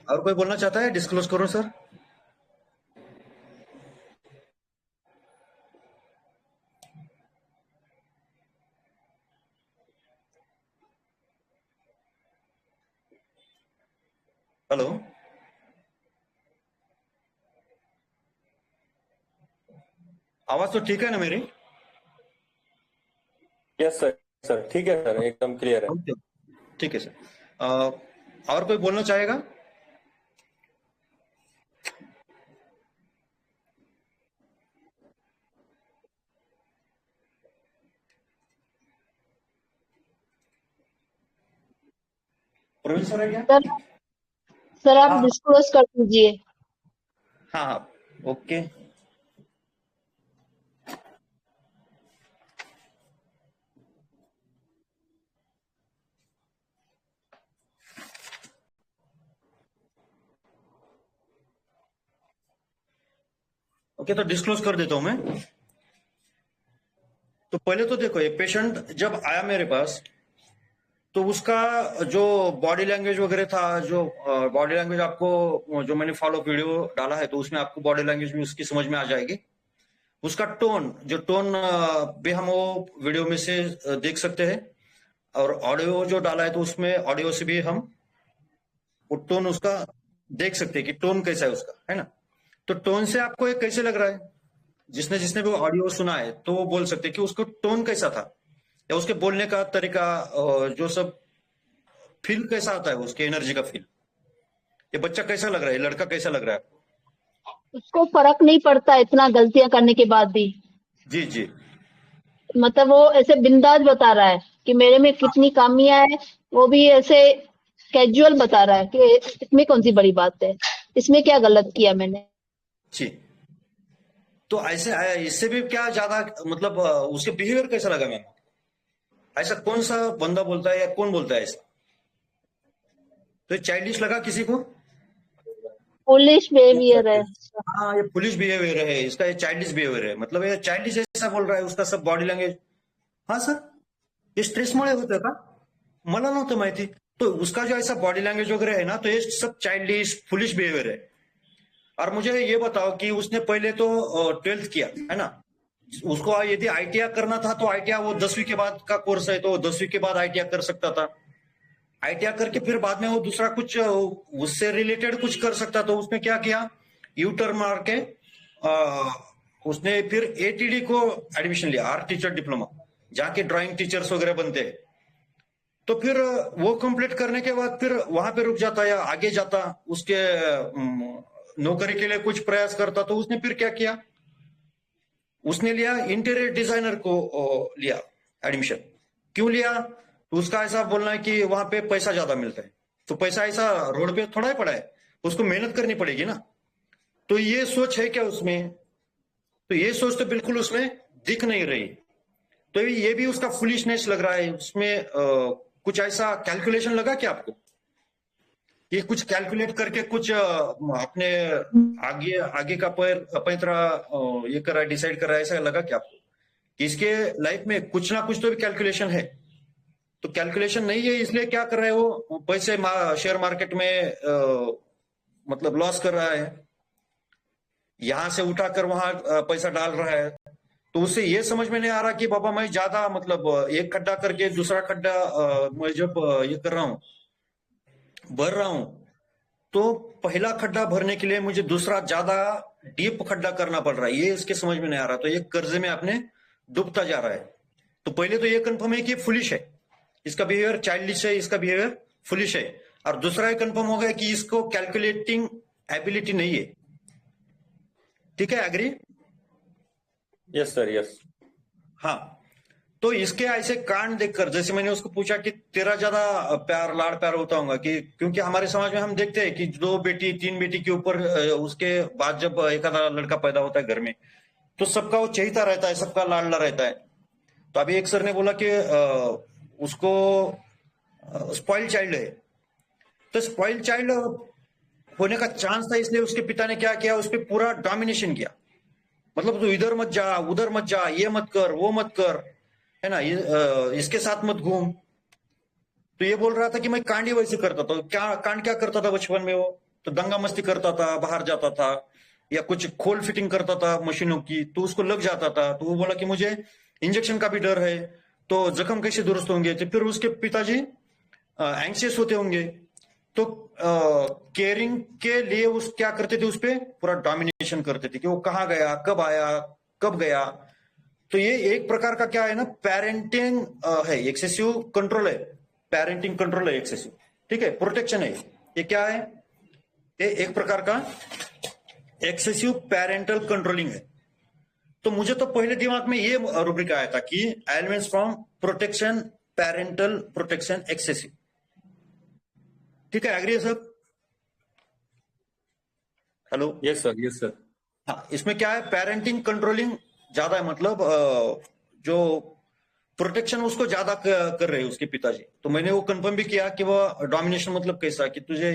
और कोई बोलना चाहता है? डिस्क्लोज करो सर। हेलो, आवाज तो ठीक है ना मेरी? यस सर, सर ठीक है सर, एकदम क्लियर है। ओके, ठीक है सर। और कोई बोलना चाहेगा? प्रवीण सर है क्या? सर आप हाँ डिस्क्लोज कर दीजिए। हाँ हाँ, ओके। ओके, तो डिस्क्लोज कर देता हूं मैं। तो पहले तो देखो, ये पेशेंट जब आया मेरे पास, तो उसका जो बॉडी लैंग्वेज वगैरह था, जो बॉडी लैंग्वेज आपको, जो मैंने फॉलो वीडियो डाला है तो उसमें आपको बॉडी लैंग्वेज भी उसकी समझ में आ जाएगी। उसका टोन, जो टोन भी हम वो वीडियो में से देख सकते हैं, और ऑडियो जो डाला है तो उसमें ऑडियो से भी हम वो टोन उसका देख सकते हैं कि टोन कैसा है उसका, है ना? तो टोन से आपको ये कैसे लग रहा है? जिसने जिसने भी ऑडियो सुना है तो वो बोल सकते हैं कि उसको टोन कैसा था, या उसके बोलने का तरीका, जो सब फील कैसा आता है, उसके एनर्जी का फील, ये बच्चा कैसा लग रहा है, लड़का कैसा लग रहा है? उसको फर्क नहीं पड़ता इतना गलतियां करने के बाद भी, जी जी मतलब वो ऐसे बिंदास बता रहा है कि मेरे में कितनी खामियां है, वो भी ऐसे कैजुअल बता रहा है कि इसमें कौन सी बड़ी बात है, इसमें क्या गलत किया मैंने। जी। तो ऐसे इससे भी क्या ज्यादा, मतलब उसके बिहेवियर कैसा लगा मैम? ऐसा कौन सा बंदा बोलता है या कौन बोलता है ऐसा? तो चाइल्डिश लगा किसी को? पुलिस बिहेवियर है। हाँ, ये पुलिस बिहेवियर है इसका, ये चाइल्डिश बिहेवियर है, मतलब ये चाइल्डिश ऐसा बोल रहा है, उसका सब बॉडी लँग्वेज। हाँ सर, हे स्ट्रेसमुळे होतं का? मला नव्हतं माहिती. तो उसका जो ऐसा बॉडी लैंग्वेज वगैरह है ना, तो ये सब चाइल्डिश फुलिश बिहेवियर है. और मुझे ये बताओ कि उसने पहले तो 12th किया है ना, उसको यदि आईटीआई करना था तो आईटीआई वो 10वीं के बाद का कोर्स है, तो 10वीं के बाद आईटीआई कर सकता था. आईटीआई करके फिर बाद में वो दूसरा कुछ उससे रिलेटेड कुछ कर सकता. तो उसने क्या किया, यू टर्न मार के उसने फिर एटीडी को एडमिशन लिया, आर्ट टीचर डिप्लोमा, जाके ड्राइंग टीचर्स वगैरह बनते हैं. तो फिर वो कंप्लीट करने के बाद फिर वहां पे रुक जाता या आगे जाता, उसके नौकरी के लिए कुछ प्रयास करता. तो उसने फिर क्या किया, उसने लिया इंटीरियर डिजाइनर को लिया एडमिशन. क्यों लिया, तो उसका ऐसा बोलना है कि वहां पे पैसा ज्यादा मिलता है. तो पैसा ऐसा रोड पे थोड़ा ही पड़ा है, उसको मेहनत करनी पड़ेगी ना. तो ये सोच है क्या उसमें, तो ये सोच तो बिल्कुल उसमें दिख नहीं रही. तो ये भी उसका फुलिशनेस लग रहा है. उसमें कुछ ऐसा कैलकुलेशन लगा क्या आपको, ये कुछ कैलकुलेट करके कुछ अपने आगे का पैतरा ये करा, डिसाइड करा, ऐसा लगा क्या आपको कि इसके लाइफ में कुछ ना कुछ तो भी कैलकुलेशन है. तो कैलकुलेशन नहीं है, इसलिए क्या कर रहे हो, पैसे शेयर मार्केट में मतलब लॉस कर रहा है, यहां से उठाकर वहां पैसा डाल रहा है. तो उससे ये समझ में नहीं आ रहा कि बाबा मैं ज्यादा मतलब एक खड्डा करके दूसरा खड्डा मैं जब ये कर रहा हूं, भर रहा हूं, तो पहला खड्डा भरने के लिए मुझे दूसरा ज्यादा डीप खड्डा करना पड़ रहा है. ये इसके समझ में नहीं आ रहा. तो ये कर्जे में आपने डूबता जा रहा है. तो पहले तो ये कंफर्म है कि फुलिश है, इसका बिहेवियर चाइल्डिश है, इसका बिहेवियर फुलिश है. और दूसरा ये कंफर्म हो गया कि इसको कैलकुलेटिंग एबिलिटी नहीं है. ठीक है, एग्री? Yes sir, yes. हाँ, तो इसके ऐसे कांड देखकर, जैसे मैंने उसको पूछा कि तेरा ज्यादा प्यार लाड़ प्यार होता होगा कि, क्योंकि हमारे समाज में हम देखते हैं कि 2 बेटी 3 बेटी के ऊपर उसके बाद जब एक आधा लड़का पैदा होता है घर में, तो सबका वो चहीता रहता है, सबका लाडला रहता है. तो अभी एक सर ने बोला कि उसको स्पॉइल चाइल्ड है. तो स्पॉइल चाइल्ड होने का चांस था, इसलिए उसके पिता ने क्या किया, उस पर पूरा डोमिनेशन किया. मतलब तू इधर मत जा, उधर मत जा, ये मत कर, वो मत कर, है ना, इसके साथ मत घूम. तो ये बोल रहा था कि मैं कांड ही वैसे करता था. क्या कांड क्या करता था बचपन में वो, तो दंगा मस्ती करता था, बाहर जाता था, या कुछ खोल फिटिंग करता था मशीनों की, तो उसको लग जाता था. तो वो बोला कि मुझे इंजेक्शन का भी डर है, तो जख्म कैसे दुरुस्त होंगे. तो फिर उसके पिताजी एंग्शियस होते होंगे, तो केयरिंग के लिए उस क्या करते थे, उस पर पूरा डोमिनेशन करते थे कि वो कहाँ गया, कब आया, कब गया. तो ये एक प्रकार का क्या है ना, पेरेंटिंग है, एक्सेसिव कंट्रोल है, पेरेंटिंग कंट्रोल है एक्सेसिव. ठीक है, प्रोटेक्शन है. ये क्या है, ये एक प्रकार का एक्सेसिव पेरेंटल कंट्रोलिंग है. तो मुझे तो पहले दिमाग में ये रूब्रिक आया था कि elements from protection, parental protection, excessive. ठीक है, एग्री है sir? Hello? Yes sir, yes sir. हाँ, इसमें क्या है, पेरेंटिंग कंट्रोलिंग ज्यादा है, मतलब जो प्रोटेक्शन उसको ज्यादा कर रहे हैं उसके पिताजी. तो मैंने वो कंफर्म भी किया कि वो डोमिनेशन मतलब कैसा, कि तुझे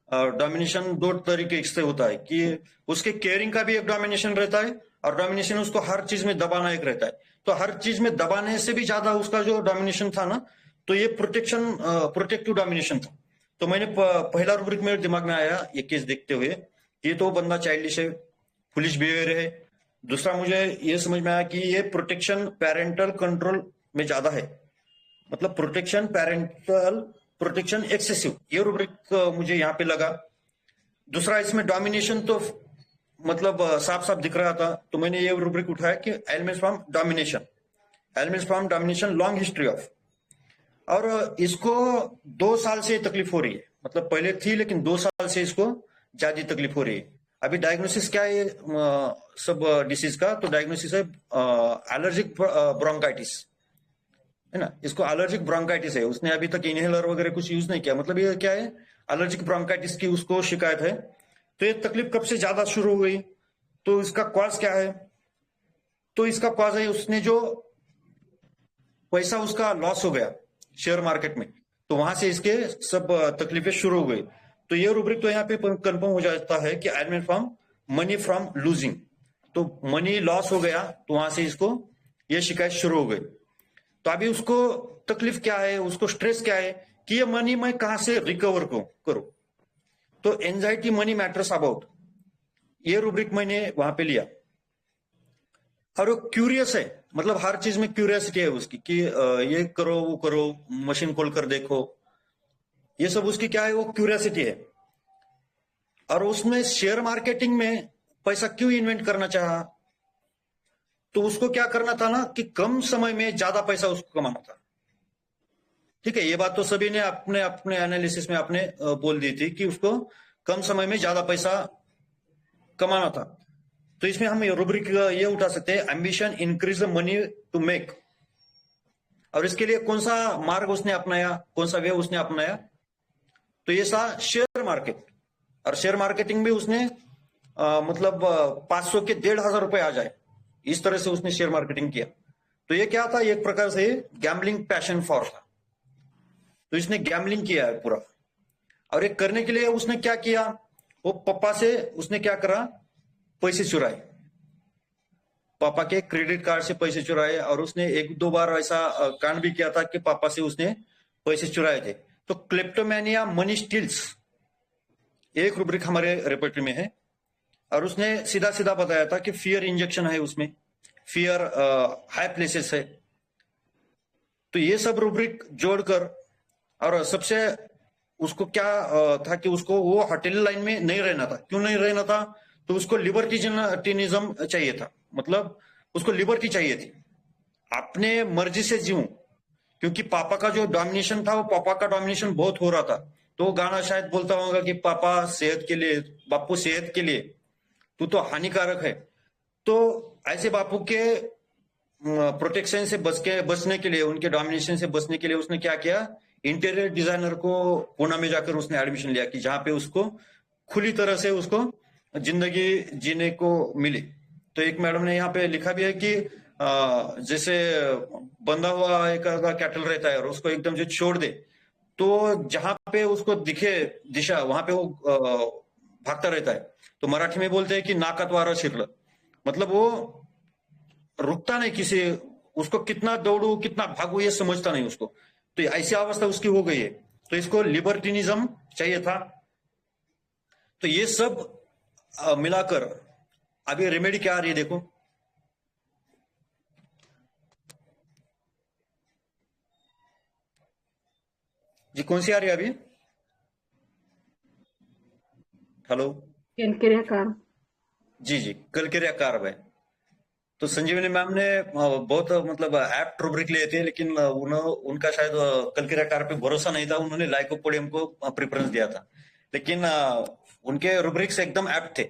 डोमिनेशन 2 तरीके से होता है, कि उसके केयरिंग का भी एक डोमिनेशन रहता है, और डोमिनेशन उसको हर चीज में दबाना एक रहता है. तो हर चीज में दबाने से भी ज्यादा उसका जो डोमिनेशन था ना, तो ये प्रोटेक्टिव डोमिनेशन था. तो मैंने पहला रूब्रिक मेरे दिमाग में आया ये केस देखते हुए, ये तो बंदा चाइल्डिश है, पुलिस बिहेवियर है. दूसरा मुझे ये समझ में आया कि ये प्रोटेक्शन पेरेंटल कंट्रोल में ज्यादा है, मतलब प्रोटेक्शन पेरेंटल प्रोटेक्शन एक्सेसिव, ये रूब्रिक मुझे यहाँ पे लगा. दूसरा इसमें डोमिनेशन तो मतलब साफ साफ दिख रहा था. तो मैंने ये रूब्रिक उठाया कि elements from domination, elements from domination, long history of. और इसको 2 साल से तकलीफ हो रही है, मतलब पहले थी लेकिन 2 साल से इसको ज्यादा तकलीफ हो रही है. अभी डायग्नोसिस क्या है सब डिसीज का, तो डायग्नोसिस है एलर्जिक ब्रोंकाइटिस, है ना. इसको एलर्जिक ब्रोंकाइटिस है. उसने अभी तक इनहेलर वगैरह कुछ यूज नहीं किया, मतलब ये क्या है, एलर्जिक ब्रोंकाइटिस की उसको शिकायत है. तो ये तकलीफ कब से ज्यादा शुरू हो गई, तो इसका कॉज क्या है, तो इसका कॉज है उसने जो पैसा उसका लॉस हो गया शेयर मार्केट में, तो वहां से इसके सब तकलीफें शुरू हो गई. तो ये रूब्रिक तो यहाँ पे कंफर्म हो जाता है कि admit from money from losing, तो मनी लॉस हो गया तो वहां से इसको ये शिकायत शुरू हो गई। तो अभी उसको तकलीफ क्या है, उसको स्ट्रेस क्या है कि ये मनी मैं कहां से रिकवर करूं। तो एंजाइटी मनी मैटर्स अबाउट, ये रूब्रिक मैंने वहां पे लिया। और वो क्यूरियस है, मतलब हर चीज में क्यूरियोसिटी है उसकी कि ये करो वो करो, मशीन खोल कर देखो, ये सब उसकी क्या है, वो क्यूरियोसिटी है। और उसमें शेयर मार्केटिंग में पैसा क्यों इन्वेंट करना चाहा, तो उसको क्या करना था ना कि कम समय में ज्यादा पैसा उसको कमाना था। ठीक है, ये बात तो सभी ने अपने अपने एनालिसिस में आपने बोल दी थी कि उसको कम समय में ज्यादा पैसा कमाना था। तो इसमें हम रूब्रिक ये उठा सकते हैं, ambition increase the money to make. और इसके लिए कौन सा मार्ग उसने अपनाया, कौन सा वे उसने अपनाया, तो ये था शेयर मार्केट। और शेयर मार्केटिंग भी उसने मतलब 500 के 1,500 रुपए आ जाए, इस तरह से उसने शेयर मार्केटिंग किया। तो ये क्या था, एक प्रकार से गैम्बलिंग पैशन फॉर था। तो इसने गैम्बलिंग किया है पूरा। और ये करने के लिए उसने क्या किया, वो पापा से उसने क्या करा, पैसे चुराए, पापा के क्रेडिट कार्ड से पैसे चुराए। और उसने 1-2 बार ऐसा कांड भी किया था कि पापा से उसने पैसे चुराए थे। तो क्लेप्टोमैनिया मनी स्टील्स एक रूब्रिक हमारे रेपर्टरी में है। और उसने सीधा सीधा बताया था कि फियर इंजेक्शन है उसमें, फियर हाई प्लेसेस है। तो ये सब रूब्रिक जोड़कर, और सबसे उसको क्या था कि उसको वो हॉटेल लाइन में नहीं रहना था। क्यों नहीं रहना था, तो उसको लिबर्टिनिज्म चाहिए था, मतलब उसको लिबर्टी चाहिए थी, अपने मर्जी से जीऊं। क्योंकि पापा का जो डोमिनेशन था, वो पापा का डोमिनेशन बहुत हो रहा था। तो वो गाना शायद बोलता होगा कि पापा सेहत के लिए, बापू सेहत के लिए तू तो हानिकारक है। तो ऐसे बापू के प्रोटेक्शन से बचने के लिए, उनके डोमिनेशन से बचने के लिए उसने क्या किया, इंटीरियर डिजाइनर को पुणे में जाकर उसने एडमिशन लिया कि जहां पे उसको खुली तरह से उसको जिंदगी जीने को मिली। तो एक मैडम ने यहाँ पे लिखा भी है कि जैसे बंधा हुआ एक कैटल रहता है और उसको एकदम से छोड़ दे, तो जहां पे उसको दिखे दिशा, वहां पे वो भागता रहता है। तो मराठी में बोलते हैं कि नाकात वारा शिरलं, मतलब वो रुकता नहीं किसी, उसको कितना दौड़ू कितना भागू ये समझता नहीं उसको। तो ऐसी अवस्था उसकी हो गई है। तो इसको लिबर्टिनिज्म चाहिए था। तो ये सब मिलाकर अभी रेमेडी क्या आ रही है, देखो। जी कौन सी आ रही है अभी, हेलो? क्रियाकार। जी जी, कल क्रिया कार्य है। तो संजीवनी मैम ने बहुत मतलब एप्ट रूब्रिक लिए थे, लेकिन उनका शायद कल क्रिया कार्य पे भरोसा नहीं था, उन्होंने लाइकोपोडियम को प्रेफरेंस दिया था। लेकिन उनके रूब्रिक्स एकदम एप्ट थे,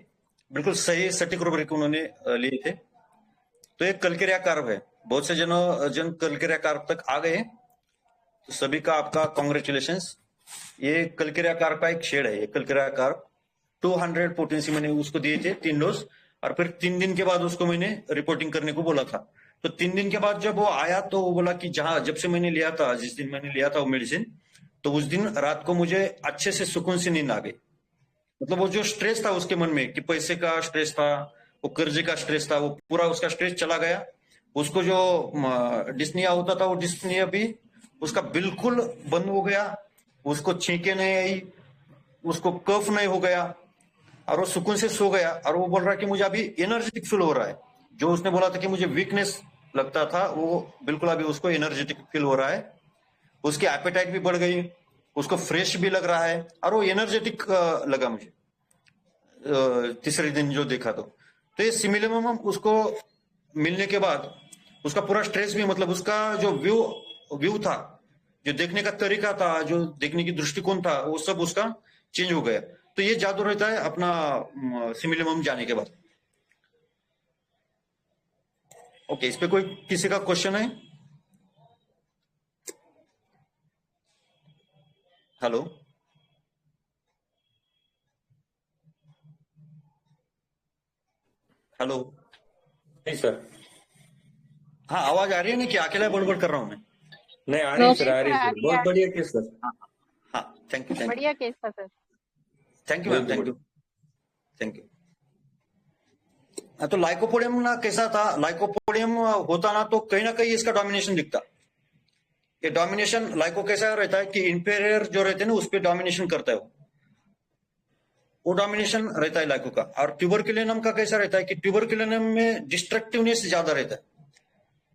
बिल्कुल सही सटीक रूब्रिक उन्होंने लिए थे। तो एक कल क्रिया कार्य है, बहुत से जन कल क्रिया कार्य तक आ गए। तो सभी का आपका कॉन्ग्रेचुलेशन। ये कल क्रिया कार्य का एक शेड है, ये कल क्रिया कार्य 200 पोटेंसी मैंने उसको दिए थे 3 डोज। और फिर 3 दिन के बाद उसको मैंने रिपोर्टिंग करने को बोला था। तो 3 दिन के बाद जब वो आया तो वो बोला कि जब से मैंने लिया था, जिस दिन मैंने लिया था वो मेडिसिन, तो उस दिन रात को मुझे अच्छे से सुकून से नींद आ गई। मतलब वो जो स्ट्रेस था उसके मन में कि पैसे का स्ट्रेस था, वो कर्जे का स्ट्रेस था, वो पूरा उसका स्ट्रेस चला गया। उसको जो डिस्निया होता था, वो डिस्निया भी उसका बिल्कुल बंद हो गया। उसको छींके नहीं आई, उसको कफ नहीं हो गया, और वो सुकून से सो गया। और वो बोल रहा है कि मुझे अभी एनर्जेटिक फील हो रहा है। जो उसने बोला था कि मुझे वीकनेस लगता था, वो बिल्कुल अभी उसको एनर्जेटिक फील हो रहा है। उसकी एपेटाइट भी बढ़ गई, उसको फ्रेश भी लग रहा है, और वो एनर्जेटिक लगा मुझे तीसरे दिन जो देखा। तो ये सिमिलम उसको मिलने के बाद उसका पूरा स्ट्रेस भी, मतलब उसका जो व्यू था, जो देखने का तरीका था, जो देखने की दृष्टिकोण था, वो सब उसका चेंज हो गया। तो ये जादू रहता है अपना सिमिलम जाने के बाद। ओके, इस पे कोई किसी का क्वेश्चन है? हेलो? हेलो? नहीं सर, हाँ, आवाज आ रही है ना कि अकेला बड़बड़ कर रहा हूं मैं? नहीं आ रही सर, आ रही सर, बहुत बढ़िया केस सर। हाँ, थैंक यू। बढ़िया केस था sir. Thank you ma'am, thank you, thank you. तो लाइकोपोडियम ना कैसा था, लाइकोपोडियम होता ना तो कहीं ना कहीं इसका डोमिनेशन दिखता। ये डोमिनेशन लाइको कैसा रहता है कि इंफीरियर जो रहते हैं ना उस पर डोमिनेशन करता है, वो डोमिनेशन रहता है लाइको का। और ट्यूबरक्यूलिनम का कैसा रहता है कि ट्यूबरक्यूलिनम में डिस्ट्रक्टिवनेस ज्यादा रहता है,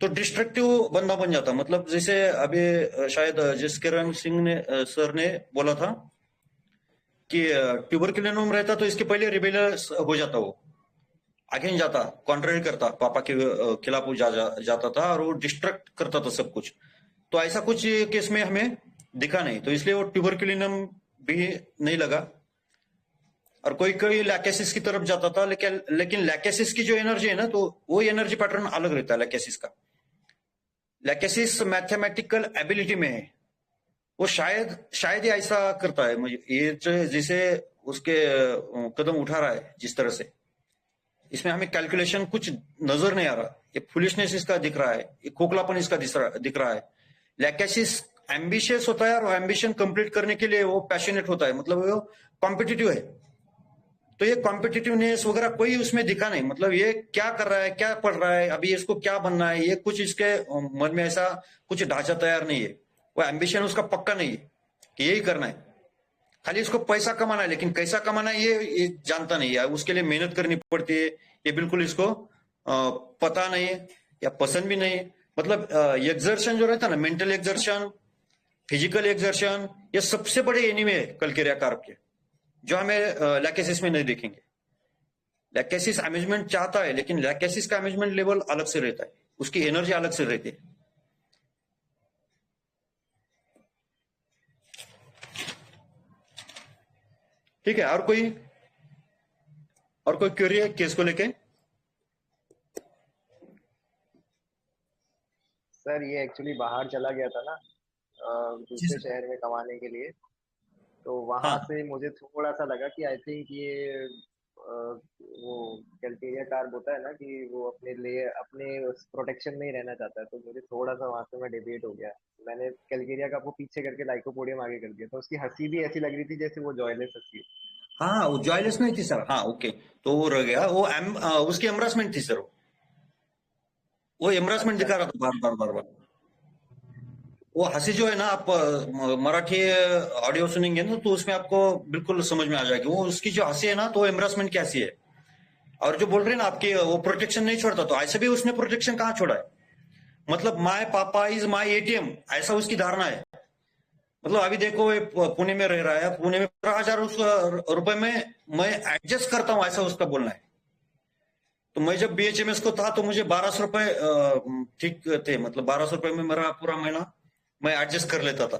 तो डिस्ट्रक्टिव बंदा बन जाता। मतलब जैसे अभी शायद जिस किरण सिंह ने सर ने बोला था कि ट्यूबरक्यूलिनम रहता तो इसके पहले रिबेलियस हो जाता, वो आगे जाता, कॉन्ट्ररी करता, पापा के खिलाफ जाता था और वो डिस्ट्रक्ट करता था सब कुछ। तो ऐसा कुछ केस में हमें दिखा नहीं, तो इसलिए वो ट्यूबरक्यूलिनम भी नहीं लगा। और कोई कोई लैकेसिस की तरफ जाता था, लेकिन लैकेसिस की जो एनर्जी है ना, तो वो एनर्जी पैटर्न अलग रहता है लैकेसिस का। लैकेसिस मैथमेटिकल एबिलिटी में है, वो शायद ही ऐसा करता है। मुझे ये जैसे उसके कदम उठा रहा है जिस तरह से, इसमें हमें कैलकुलेशन कुछ नजर नहीं आ रहा। ये फुलिशनेस इसका दिख रहा है, ये खोखलापन इसका दिख रहा है। लैकेसिस एम्बिशियस होता है और एम्बिशन कंप्लीट करने के लिए वो पैशनेट होता है, मतलब वो कॉम्पिटिटिव है। तो ये कॉम्पिटिटिवनेस वगैरह कोई उसमें दिखा नहीं। मतलब ये क्या कर रहा है, क्या पढ़ रहा है, अभी इसको क्या बनना है, ये कुछ इसके मन में ऐसा कुछ ढांचा तैयार नहीं है। वो एम्बिशन उसका पक्का नहीं है कि यही करना है, खाली इसको पैसा कमाना है, लेकिन कैसा कमाना है ये जानता नहीं है। उसके लिए मेहनत करनी पड़ती है, ये बिल्कुल इसको पता नहीं है या पसंद भी नहीं है। मतलब एक्सर्शन जो रहता है ना, मेंटल एक्सर्शन, फिजिकल एक्सर्शन, ये सबसे बड़े एनिमी है कैलकेरिया कार्प के, जो हमें लैकेसिस में नहीं देखेंगे। लैकेसिस अम्यूजमेंट चाहता है, लेकिन लैकेसिस का अम्यूजमेंट लेवल अलग से रहता है, उसकी एनर्जी अलग से रहती है। ठीक है, और कोई क्वेरी है केस को लेके? सर ये एक्चुअली बाहर चला गया था ना, दूसरे शहर में कमाने के लिए, तो वहां हाँ। से मुझे थोड़ा सा लगा कि आई थिंक ये वो कैलकेरिया कार्प होता है ना कि वो अपने प्रोटेक्शन में ही रहना चाहता है। तो मुझे थोड़ा सा वहां से मैं डिबेट हो गया, मैंने कैलकेरिया कार्प को पीछे करके लाइकोपोडियम आगे कर दिया। तो उसकी हंसी भी ऐसी लग रही थी जैसे वो जॉयलेस हंसी है। हाँ, वो जॉयलेस नहीं थी सर। हाँ ओके, तो वो रह गया, वो उसकी एम्ब्रासमेंट थी सर, वो एम्ब्रासमेंट अच्छा दिखा रहा था बार बार बार बार। वो हंसी जो है ना, आप मराठी ऑडियो सुनेंगे ना तो उसमें आपको बिल्कुल समझ में आ जाएगी। वो उसकी जो हंसी है ना, तो एम्ब्रासमेंट की हंसी है। और जो बोल रहे हैं ना आपकी, वो प्रोटेक्शन नहीं छोड़ता, तो ऐसे भी उसने प्रोटेक्शन कहाँ छोड़ा है? मतलब माय पापा इज माय एटीएम, ऐसा उसकी धारणा है। मतलब अभी देखो, ये पुणे में रह रहा है, पुणे में 15,000 रुपए में मैं एडजस्ट करता हूँ, ऐसा उसका बोलना है। तो मैं जब बीएचएमएस को था तो मुझे 1,200 रुपए ठीक थे, मतलब 1,200 रुपए में मेरा पूरा महीना मैं एडजस्ट कर लेता था।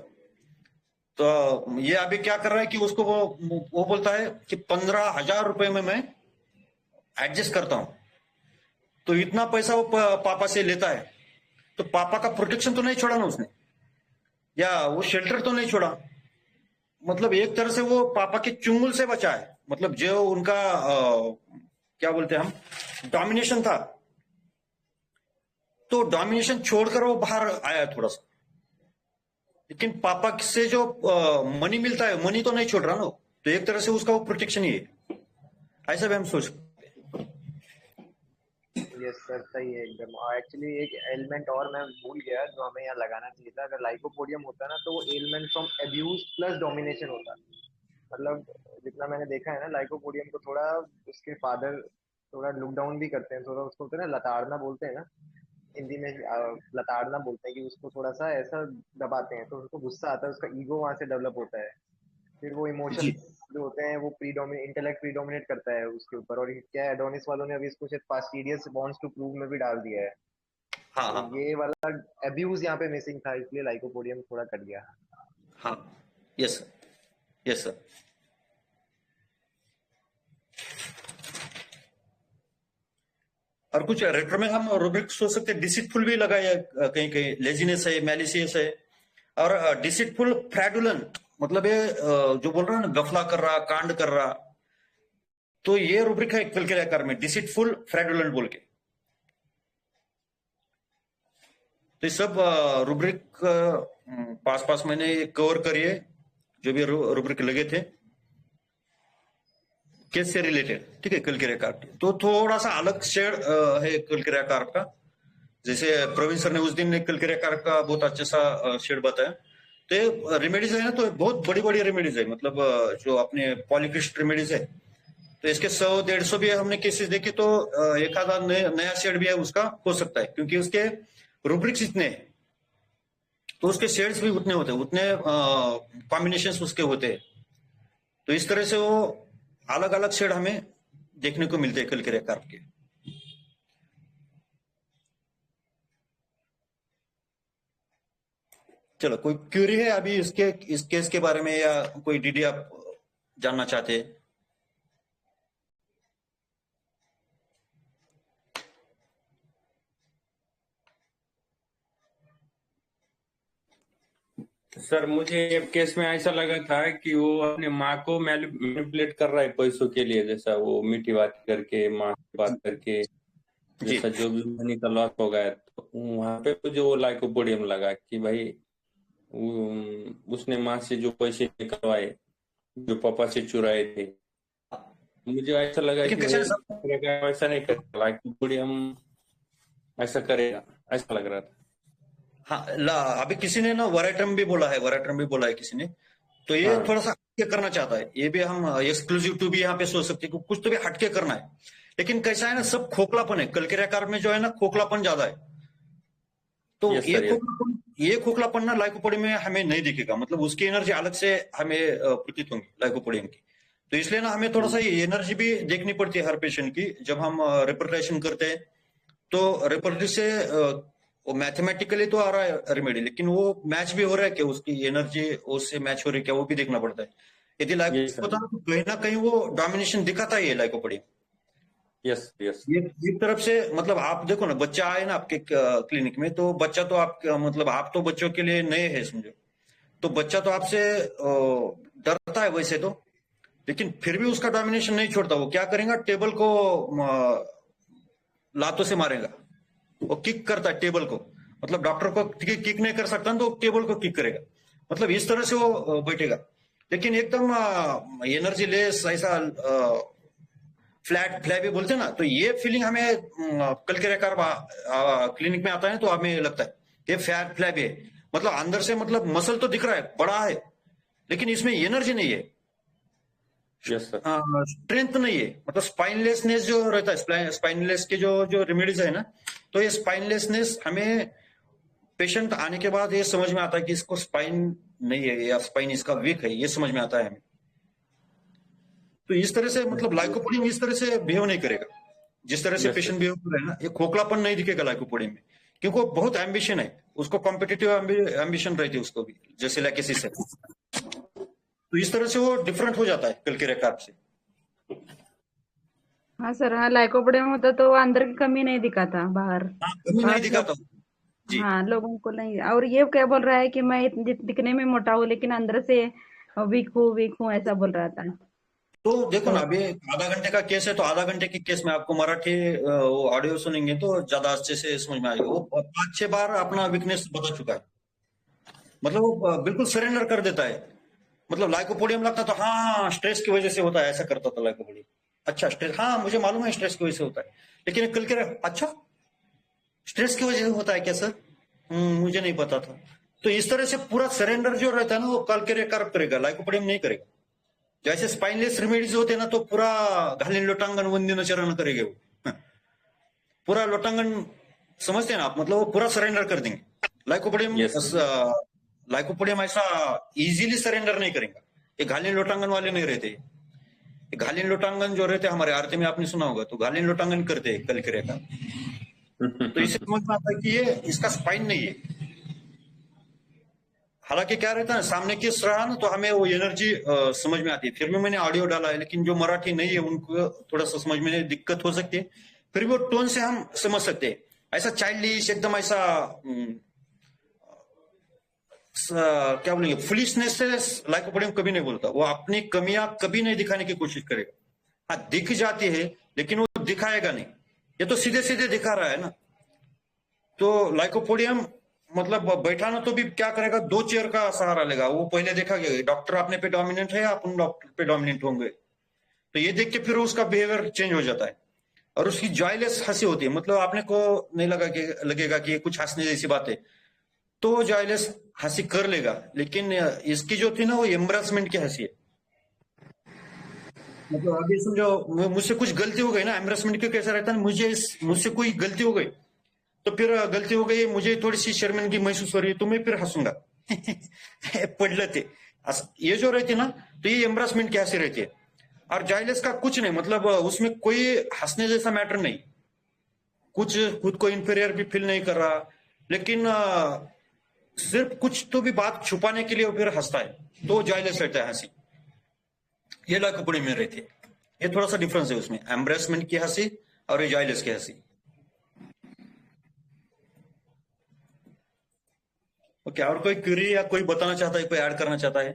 तो ये अभी क्या कर रहा है कि उसको वो बोलता है कि 15,000 रुपए में मैं एडजस्ट करता हूं। तो इतना पैसा वो पापा से लेता है, तो पापा का प्रोटेक्शन तो नहीं छोड़ा ना उसने, या वो शेल्टर तो नहीं छोड़ा। मतलब एक तरह से वो पापा के चुंगल से बचा है। मतलब जो उनका क्या बोलते हैं हम, डोमिनेशन था, तो डोमिनेशन छोड़कर वो बाहर आया थोड़ा सा। लेकिन पापा से जो मनी मिलता है, मनी तो नहीं छोड़ रहा ना, तो एक तरह से उसका वो प्रोटेक्शन ही है, ऐसा भी हम सोच सकते। यस सर, सही है एकदम। और एक्चुअली एक एलिमेंट और मैं भूल गया जो हमें यहाँ लगाना चाहिए था। अगर लाइकोपोडियम होता ना तो वो element from abuse plus domination होता। मतलब जितना मैंने देखा है ना, लाइकोपोडियम को थोड़ा उसके फादर थोड़ा लुक डाउन भी करते हैं, थोड़ा उसको ना लताड़ना बोलते हैं ना हिंदी में, लताड़ना बोलते हैं कि उसको थोड़ा सा ऐसा दबाते हैं तो उसको गुस्सा आता है, उसका ईगो वहां से डेवलप होता है। फिर वो इमोशन जी जो होते हैं वो इंटेलेक्ट प्रीडोमिनेट करता है उसके ऊपर। और क्या एडोनिस वालों ने अभी इसको शायद फास्टिडियस बॉन्ड्स टू प्रूव में भी डाल दिया है। हाँ तो हाँ ये वाला एब्यूज यहाँ पे मिसिंग था, इसलिए लाइकोपोडियम थोड़ा कट गया। हाँ, यस सर, यस सर। और कुछ रेट्रो में हम रूब्रिक सोच सकते हैं, डिसिटफुल भी लगाया कहीं कहीं, लेजीनेस है, मैलिशियस है, और डिसिटफुल फ्रैडुलेंट, मतलब ये जो बोल रहा है ना, गफला कर रहा, कांड कर रहा, तो ये रूब्रिक है कैलकेरिया कार्प में, डिसिटफुल फ्रैडुलेंट बोल के। तो ये सब रूब्रिक पास मैंने कवर करिए जो भी रूब्रिक लगे थे। केस से रिलेटेड, ठीक है, कलकिरिया कार्प। तो थोड़ा सा अलग शेड है कलकिरिया कार्प का। जैसे प्रवीण सर ने उस दिन कलकिरिया कार्प का बहुत अच्छा सा शेड बताया। तो रेमेडीज है ना, तो बहुत बड़ी बड़ी रेमेडीज है, मतलब जो अपने पॉलीक्रिस्ट रेमेडीज है, तो इसके 100-150 भी हमने केसेस देखे। तो एक आधा नया शेड भी है उसका हो सकता है, क्योंकि उसके रूब्रिक्स इतने हैं, तो उसके शेड्स भी उतने होते हैं, उतने कॉम्बिनेशन उसके होते हैं। तो इस तरह से वो अलग अलग शेड हमें देखने को मिलते हैं कलकिरिया कार्प के। चलो, कोई क्यूरी है अभी इस केस के बारे में, या कोई डीडी आप जानना चाहते हैं? सर मुझे एक केस में ऐसा लगा था कि वो अपने माँ को मैनिपुलेट कर रहा है पैसों के लिए, जैसा वो मीठी बात करके, माँ से बात करके, जैसा जो भी मनी का लॉस हो गया। तो वहां पे मुझे वो लाइकोपोडियम लगा कि भाई उसने माँ से जो पैसे निकलवाए, जो पापा से चुराए थे, मुझे ऐसा लगा कि ऐसा नहीं करेगा लाइकोपोडियम, ऐसा करेगा, ऐसा लग रहा था। हाँ, अभी किसी ने ना वराइट्रम भी बोला है किसी ने, तो ये थोड़ा सा हटके करना चाहता है। ये भी हम एक्सक्लूसिव टू भी यहाँ पे सोच सकते हैं, कुछ तो भी हटके करना है। लेकिन कैसा है ना, सब खोखलापन है कलकिरिया कार्प में, जो है ना खोखलापन ज्यादा है। तो ये खोखलापन ना लाइकोपोडियम में हमें नहीं दिखेगा, मतलब उसकी एनर्जी अलग से हमें प्रतीत होंगी लाइकोपोडियम की। तो इसलिए ना हमें थोड़ा सा ये एनर्जी भी देखनी पड़ती है हर पेशेंट की। जब हम रिप्रेजेंटेशन करते हैं तो रिप्रेजेंटेशन से वो मैथमेटिकली तो आ रहा है रेमेडी, लेकिन वो मैच भी हो रहा है कि उसकी एनर्जी उससे मैच हो रही है क्या, वो भी देखना पड़ता है। यदि लाइकोपोडियम होता है तो कहीं ना कहीं वो डोमिनेशन दिखाता है ये लाइकोपोडियम। यस यस, ये एक तरफ से, मतलब आप देखो ना, बच्चा आए ना आपके क्लिनिक में, तो बच्चा तो आप, मतलब आप तो बच्चों के लिए नए हैं समझो, तो बच्चा तो आपसे डरता है वैसे तो, लेकिन फिर भी उसका डोमिनेशन नहीं छोड़ता। वो क्या करेगा, टेबल को लातों से मारेगा, वो किक करता है टेबल को, मतलब डॉक्टर को किक नहीं कर सकता तो टेबल को किक करेगा, मतलब इस तरह से वो बैठेगा। लेकिन एकदम एनर्जी लेस, ऐसा फ्लैट फ्लैबी बोलते हैं ना, तो ये फीलिंग हमें कलकिरिया कार्प क्लिनिक में आता है तो हमें लगता है ये फ्लैट फ्लैबी है, मतलब अंदर से, मतलब मसल तो दिख रहा है, बड़ा है, लेकिन इसमें एनर्जी नहीं है, स्ट्रेंथ नहीं है, मतलब स्पाइनलेसनेस जो रहता है, स्पाइनलेस के जो रेमेडीज है ना, तो ये स्पाइनलेसनेस हमें पेशेंट आने के बाद ये समझ में आता है कि इसको स्पाइन नहीं है या स्पाइन इसका वीक है, ये समझ में आता है हमें। तो इस तरह से, मतलब लाइकोपोडियम इस तरह से बिहेव नहीं करेगा जिस तरह से पेशेंट बिहेव कर रहा है ना, ये खोखलापन नहीं दिखेगा लाइकोपोडियम में, क्योंकि वो बहुत एम्बिशन है, उसको कॉम्पिटिटिव एम्बिशन रहती है उसको भी, जैसे लैकेसिस है। तो इस तरह से वो डिफरेंट हो जाता है कलकिरिया कार्प से। हाँ सर, हाँ लाइकोपोडियम होता तो अंदर की कमी नहीं दिखाता, बाहर कमी नहीं दिखाता जी। हाँ लोगों को नहीं। और ये क्या बोल रहा है कि मैं दिखने में मोटा हूँ लेकिन अंदर से वीक हूँ ऐसा बोल रहा था। तो देखो ना, अभी आधा घंटे का केस है, तो आधा घंटे के केस में आपको मराठी ऑडियो सुनेंगे तो ज्यादा अच्छे से समझ में आएगा। वो 5-6 बार अपना वीकनेस बता चुका है, मतलब वो बिल्कुल सरेंडर कर देता है। मतलब लाइकोपोडियम लगता तो हाँ स्ट्रेस की वजह से होता है, ऐसा करता था लाइकोपोडियम, अच्छा स्ट्रेस, हाँ मुझे मालूम है स्ट्रेस की वजह से होता है, लेकिन कल कह अच्छा स्ट्रेस की वजह से होता है क्या सर, मुझे नहीं पता था। तो इस तरह से पूरा सरेंडर जो रहता है ना, वो कलकिरिया कार्प करेगा, लाइकोपोडियम नहीं करेगा। जैसे स्पाइनलेस रेमेडीज होते ना, तो पूरा घालीन लोटांगन वंदिन चरण करेंगे वो, पूरा लोटांगन समझते हैं ना आप, मतलब वो पूरा सरेंडर कर देंगे। लाइकोपोडियम ऐसा इजीली सरेंडर नहीं करेगा, ये घालीन लोटांगन वाले नहीं रहते। घालीन लोटांगन जो रहते हमारे आरती में आपने सुना होगा, तो घालीन लोटांगन करते हैं कलकिरिया कार्प। तो इसे समझ में आता है कि ये इसका स्पाइन नहीं है। हालांकि क्या रहता है, सामने किस रहा ना, तो हमें वो एनर्जी समझ में आती है। फिर भी मैंने ऑडियो डाला है, लेकिन जो मराठी नहीं है उनको थोड़ा सा समझ में दिक्कत हो सकती है, फिर भी वो टोन से हम समझ सकते हैं। ऐसा चाइल्डिश एकदम ऐसा क्या बोलेंगे, फुलिशनेस से लाइकोपोडियम कभी नहीं बोलता। वो अपनी कमियां कभी नहीं दिखाने की कोशिश करेगा। हाँ दिख जाती है, लेकिन वो दिखाएगा नहीं, ये तो सीधे सीधे दिखा रहा है ना। तो लाइकोपोडियम मतलब बैठाना तो भी क्या करेगा, 2 चेयर का सहारा लेगा। वो पहले देखा गया डॉक्टर अपने पे डोमिनेंट है, अपन डॉक्टर पे डोमिनेंट होंगे, तो ये देख के फिर उसका बिहेवियर चेंज हो जाता है और उसकी जॉयलेस हंसी होती है, मतलब आपने को नहीं लगेगा कि ये कुछ हंसने जैसी बात है, तो जॉयलेस हंसी कर लेगा। लेकिन इसकी जो थी ना वो एम्बरेसमेंट की हंसी है। मतलब अभी समझो मुझसे कुछ गलती हो गई ना, एम्बरेसमेंट क्यों कैसा रहता है, मुझसे कोई गलती हो गई तो फिर गलती हो गई, मुझे थोड़ी सी शर्मिंदगी महसूस हो रही है तो मैं फिर हंसूंगा। पडलं ते ये जो रहती है ना, तो ये एम्बरेसमेंट की हंसी रहती है। और जॉयलेस का कुछ नहीं, मतलब उसमें कोई हंसने जैसा मैटर नहीं, कुछ खुद को इंफीरियर भी फील नहीं कर रहा, लेकिन सिर्फ कुछ तो भी बात छुपाने के लिए वो फिर हंसता है, तो जॉयलेस रहता है हंसी। ये लाइकोपोडियम में रहती है। ये थोड़ा सा डिफरेंस है उसमें, एम्ब्रेसमेंट की हंसी और ये जॉयलेस की हंसी। ओके, और कोई क्वेरी या कोई बताना चाहता है, कोई ऐड करना चाहता है?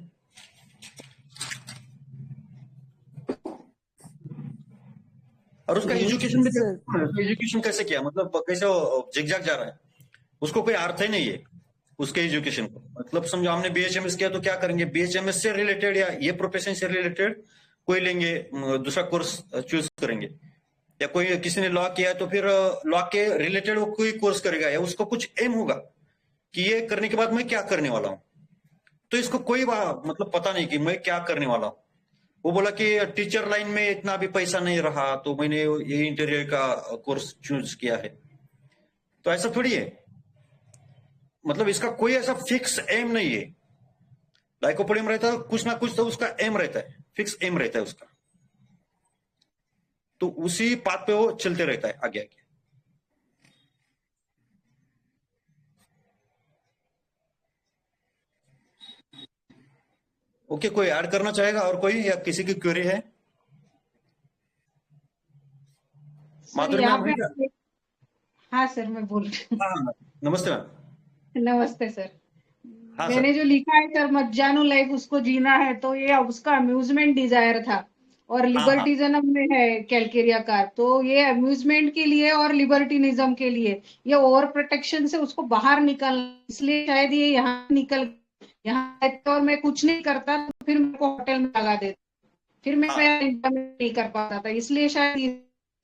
और उसका एजुकेशन भी एजुकेशन कैसे किया, मतलब कैसे जिगजैग जा रहा है, उसको कोई अर्थ ही नहीं है उसके एजुकेशन को। मतलब समझो हमने बीएचएमएस किया तो क्या करेंगे, बीएचएमएस से रिलेटेड या ये प्रोफेशन से रिलेटेड कोई लेंगे, दूसरा कोर्स चूज करेंगे, या कोई किसी ने लॉ किया तो फिर लॉ के रिलेटेड वो कोई कोर्स करेगा, या उसको कुछ एम होगा कि ये करने के बाद मैं क्या करने वाला हूं। तो इसको कोई मतलब पता नहीं कि मैं क्या करने वाला हूं। वो बोला कि टीचर लाइन में इतना भी पैसा नहीं रहा तो मैंने ये इंटीरियर का कोर्स चूज किया है। तो ऐसा थोड़ी है, मतलब इसका कोई ऐसा फिक्स एम नहीं है। लाइकोपोडियम रहता है कुछ ना कुछ तो उसका एम रहता है, फिक्स एम रहता है उसका, तो उसी पाथ पे वो चलते रहता है आगे आगे। ओके, कोई ऐड करना चाहेगा और कोई, या किसी की क्वेरी है? सर माधुरी यहाँ मैम पे है क्या? हाँ सर, मैं बोल रही हूँ। हाँ, नमस्ते मैम। नमस्ते सर। हाँ मैंने सर। जो लिखा है सर, मज्जानो लाइफ उसको जीना है, तो ये उसका अम्यूजमेंट डिजायर था, और हाँ हाँ लिबर्टिज्म में है कैलकेरिया का, तो ये अम्यूजमेंट के लिए और लिबर्टिनिज्म के लिए, ये ओवर प्रोटेक्शन से उसको बाहर निकल, इसलिए शायद ये यहाँ निकल, यहाँ तो और मैं कुछ नहीं करता तो फिर मेरे को होटल में लगा देता, फिर मैं हाँ मेरा इनकम नहीं कर पाता था, इसलिए शायद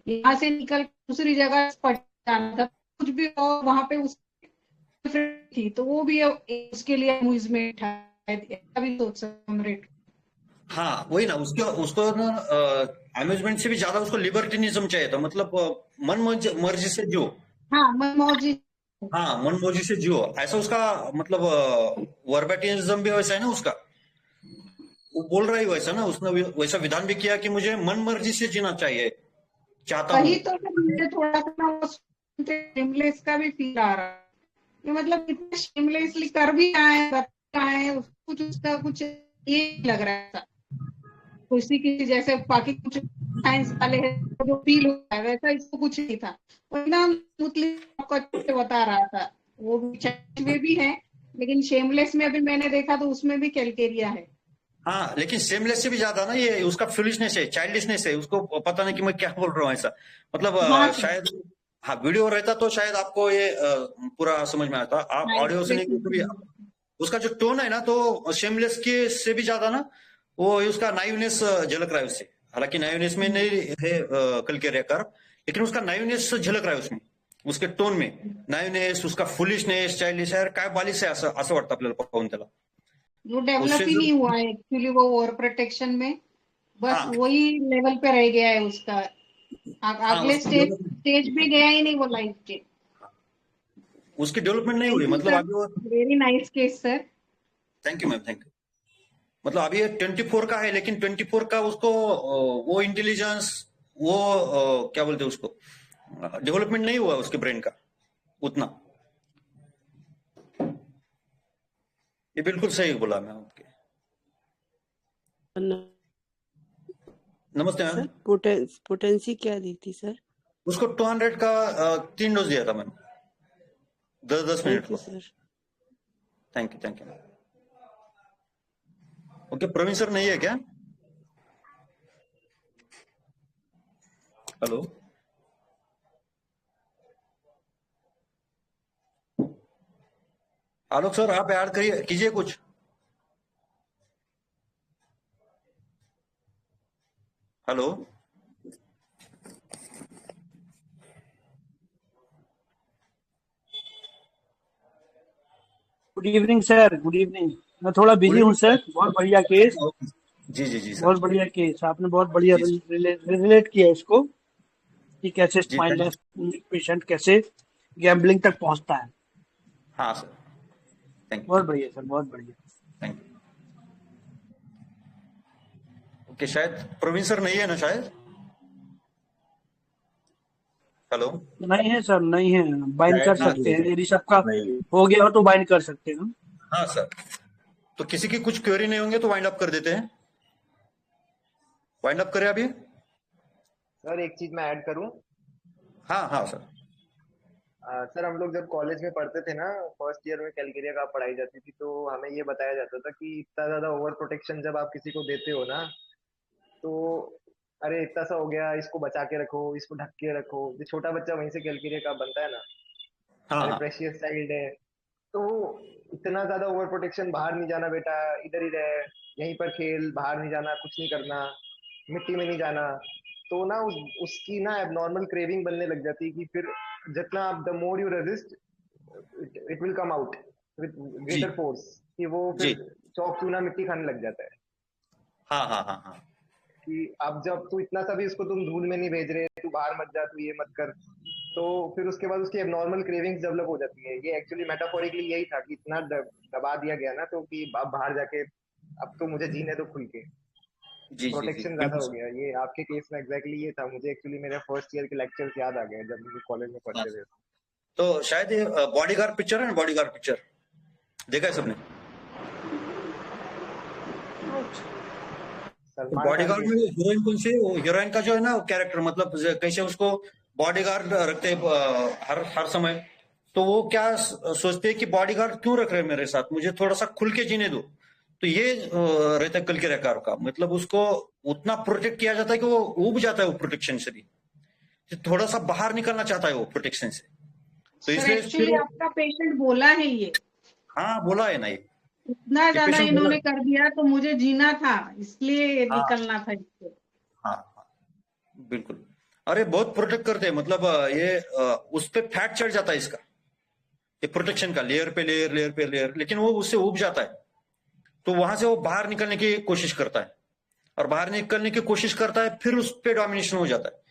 यहाँ से निकल दूसरी जगह जाना था, कुछ भी हो वहां पे उस थी, तो वो भी उसके लिए अम्यूजमेंट है, ऐसा भी सोच सकते हैं। हाँ, वही ना, उसको उसको ना अम्यूजमेंट से भी ज्यादा उसको लिबर्टिनिज्म चाहिए था, मतलब मन मर्जी से जियो। हाँ, मनमौजी। हाँ, मन मर्जी से जियो, ऐसा उसका मतलब वर्बेटिनिज्म भी वैसा है ना उसका। वो बोल रहा है वैसा ना, उसने वैसा विधान भी किया कि मुझे मन मर्जी से जीना चाहिए, चाहता हूँ। वही तो मुझे थोड़ा सा वो शेमलेस का भी फील आ रहा है कि मतलब इतना शेमलेसली कर भी रहा है, कुछ उसका कुछ ये लग रहा था, किसी की जैसे बाकी कुछ साइंस वाले हैं जो फील होता है वैसा इसको कुछ नहीं था, वो एकदम स्मूथली आपको अच्छे से बता रहा था। वो में भी है, लेकिन शेमलेस में अभी मैंने देखा तो उसमें भी कैलकेरिया है। हाँ, लेकिन सेमलेस से भी ज्यादा ना ये उसका फुलिशनेस है, चाइल्डिशनेस है, उसको पता नहीं कि मैं क्या बोल रहा हूँ ऐसा। मतलब हाँ सर। शायद, हाँ वीडियो रहता तो शायद आपको ये पूरा समझ में आता। आप हाँ, ऑडियो सुनेंगे तो भी एक्सप्रेशन। उसका जो टोन है ना, तो शेमलेस के से भी ज्यादा ना वो उसका नाइवनेस झलक रहा है उससे। हालांकि नाइवनेस में नहीं है कल के रेकर, लेकिन उसका नाइवनेस झलक रहा है उसमें, उसके टोन में नाइवनेस, उसका फुलिशनेस, चाइल्डिश है, काय बालिश आहे असं वाटतं आपल्याला पाहून त्याला। वो डेवलप उससे ही जो, नहीं हुआ है एक्चुअली, वो ओवर प्रोटेक्शन में बस हाँ वही लेवल पे रह गया है उसका, हाँ, अगले स्टेज पे गया ही नहीं वो लाइफ के। उसकी डेवलपमेंट नहीं हुई, थैंक यू मतलब सर, अभी वो। Very nice case sir. Thank you ma'am, thank you. मतलब अभी ये 24 का है, लेकिन 24 का उसको वो इंटेलिजेंस, वो क्या बोलते हैं उसको, डेवलपमेंट नहीं हुआ उसके ब्रेन का उतना। ये बिल्कुल सही बोला मैं आपके। नमस्ते मैम। सर पोटेंसी क्या दी थी सर? उसको 200 का 3 डोज दिया था मैम, 10-10 मिनट थैंक यू को। Sir. Thank you, thank you. Okay, Praveen sir नहीं है क्या? हेलो, आलोक सर आप ऐड करिए, कीजिए कुछ। Hello, good evening sir, good evening. मैं थोड़ा बिजी हूँ सर। बहुत बढ़िया केस, जी जी जी सर। बहुत बढ़िया केस। आपने बहुत बढ़िया जी रिलेट किया इसको कि कैसे जी, थैंक स्पाइनलेस पेशेंट कैसे गैम्बलिंग तक पहुंचता है। हाँ सर, थैंक बहुत यू बढ़िया सर, बहुत बढ़िया। Thank you. ओके, शायद प्रवीण सर नहीं है ना शायद। हेलो, नहीं है सर, नहीं है। बाइंड कर शायद ना सकते भी हैं है। यदि सबका नहीं, हो गया हो तो बाइंड कर सकते हैं। हाँ सर, तो किसी की कुछ क्वेरी नहीं होंगे तो वाइंड अप कर देते हैं। वाइंड अप करें अभी। सर एक चीज मैं ऐड करूं। हाँ हाँ सर। सर हम लोग जब कॉलेज में पढ़ते थे ना, फर्स्ट ईयर में कैलकेरिया का पढ़ाई जाती थी, तो हमें ये बताया जाता था कि इतना ज्यादा ओवर प्रोटेक्शन जब आप किसी को देते हो ना, तो अरे इतना सा हो गया, इसको बचा के रखो, इसको ढक के रखो। जो छोटा बच्चा वहीं से कैलकेरिया का बनता है ना, हाँ अरे हाँ प्रेशियस चाइल्ड है। तो इतना ज्यादा ओवर प्रोटेक्शन, बाहर नहीं जाना बेटा, इधर ही रह, यहीं पर खेल, बाहर नहीं जाना, कुछ नहीं करना, मिट्टी में नहीं जाना। तो ना उसकी ना एबनॉर्मल क्रेविंग बनने लग जाती है कि फिर जितना आप, the more you resist, it will come out with जी ग्रेटर फोर्स, कि वो जी। फिर चौक चूना मिट्टी खाने लग जाता है। हाँ हाँ हाँ हाँ। कि अब जब तू इतना सा भी उसको तुम धूल में नहीं भेज रहे, तू बाहर मत जा, तू ये मत कर, तो फिर उसके बाद उसकी एबनॉर्मल क्रेविंग्स डेवलप हो जाती है। ये एक्चुअली मेटाफोरिकली यही था कि इतना दबा दिया गया ना, तो कि अब बाहर जाके अब तो मुझे जीने दो खुल के, जी जी जी, प्रोटेक्शन ज्यादा बिल्कुल हो सर। गया। ये आपके केस में एग्जैक्टली ये था। मुझे एक्चुअली मेरे फर्स्ट ईयर के लेक्चर्स याद आ गए जब मुझे कॉलेज में हाँ पढ़ते सर। थे। तो शायद ये बॉडीगार्ड पिक्चर है ना, बॉडीगार्ड पिक्चर देखा है सबने? सलमान खान बॉडीगार्ड की। में हीरोइन कौन सी है? वो हीरोइन का जो है ना कैरेक्टर, मतलब कैसे उसको बॉडीगार्ड रखते हैं हर हर समय। तो वो क्या सोचते हैं कि बॉडीगार्ड क्यों रख रहे हैं मेरे साथ, मुझे थोड़ा सा खुल के जीने दो। तो ये रहता है कल के रकार का, मतलब उसको उतना प्रोटेक्ट किया जाता है कि वो उब जाता है वो प्रोटेक्शन से भी, तो थोड़ा सा बाहर निकलना चाहता है वो प्रोटेक्शन से। तो सर इसलिए एक्चुअली फिर आपका पेशेंट बोला है ये, हाँ बोला है ना इतना ये ज्यादा पेशेंट बोला इन्होंने है। कर दिया तो मुझे जीना था, इसलिए हाँ निकलना था इससे। हाँ हाँ, बिल्कुल। अरे बहुत प्रोटेक्ट करते हैं, मतलब ये उस पे फैट चढ़ जाता है इसका, ये प्रोटेक्शन का लेयर पे लेयर, लेयर पे लेयर, लेकिन वो उससे उब जाता है। तो वहां से वो बाहर निकलने की कोशिश करता है, और बाहर निकलने की कोशिश करता है, फिर उस पे डोमिनेशन हो जाता है।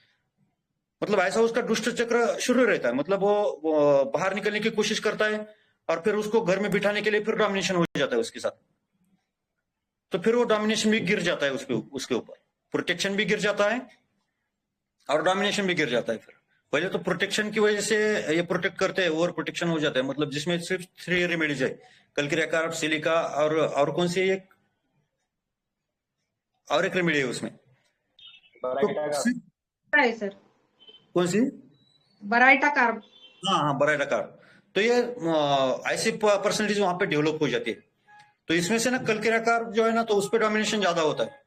मतलब ऐसा उसका दुष्ट चक्र शुरू रहता है, मतलब वो बाहर निकलने की कोशिश करता है, और फिर उसको घर में बिठाने के लिए फिर डोमिनेशन हो जाता है उसके साथ। तो फिर वो डोमिनेशन भी गिर जाता है उसके ऊपर, प्रोटेक्शन भी गिर जाता है और डोमिनेशन भी गिर जाता है। फिर पहले तो प्रोटेक्शन की वजह से ये प्रोटेक्ट करते हैं, ओवर प्रोटेक्शन हो जाता है, मतलब जिसमें सिर्फ 3 रेमेडीज है, कल्किरिया, सिलिका और कौन सी एक और एक रेमेडी है उसमें। तो बराइटा का। है सर, कौन सी? Baryta carb. हाँ हाँ, बराइटा कार्ब। तो ये ऐसी पर्सनलिटीज वहां पे डेवलप हो जाती है। तो इसमें से ना कल्किरिया कार्ब जो है ना, तो उस पर डोमिनेशन ज्यादा होता है।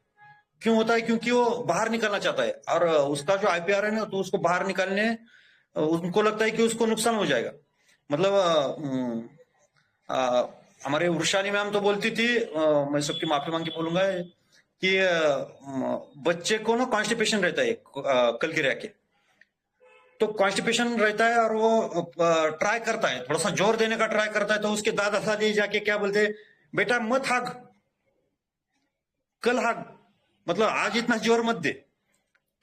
क्यों होता है? क्योंकि वो बाहर निकलना चाहता है, और उसका जो आईपीआर है ना, तो उसको बाहर निकालने उनको लगता है कि उसको नुकसान हो जाएगा। मतलब हमारे वृषाली मैम तो बोलती थी, मैं सबकी माफी मांग के बोलूंगा कि बच्चे को ना कॉन्स्टिपेशन रहता है कल्किरिया के। तो कॉन्स्टिपेशन रहता है और वो ट्राई करता है, थोड़ा सा जोर देने का ट्राई करता है, तो उसके दादा दादी जाके क्या बोलते हैं, बेटा मत हाग, कल हाग, मतलब आज इतना जोर मत दे,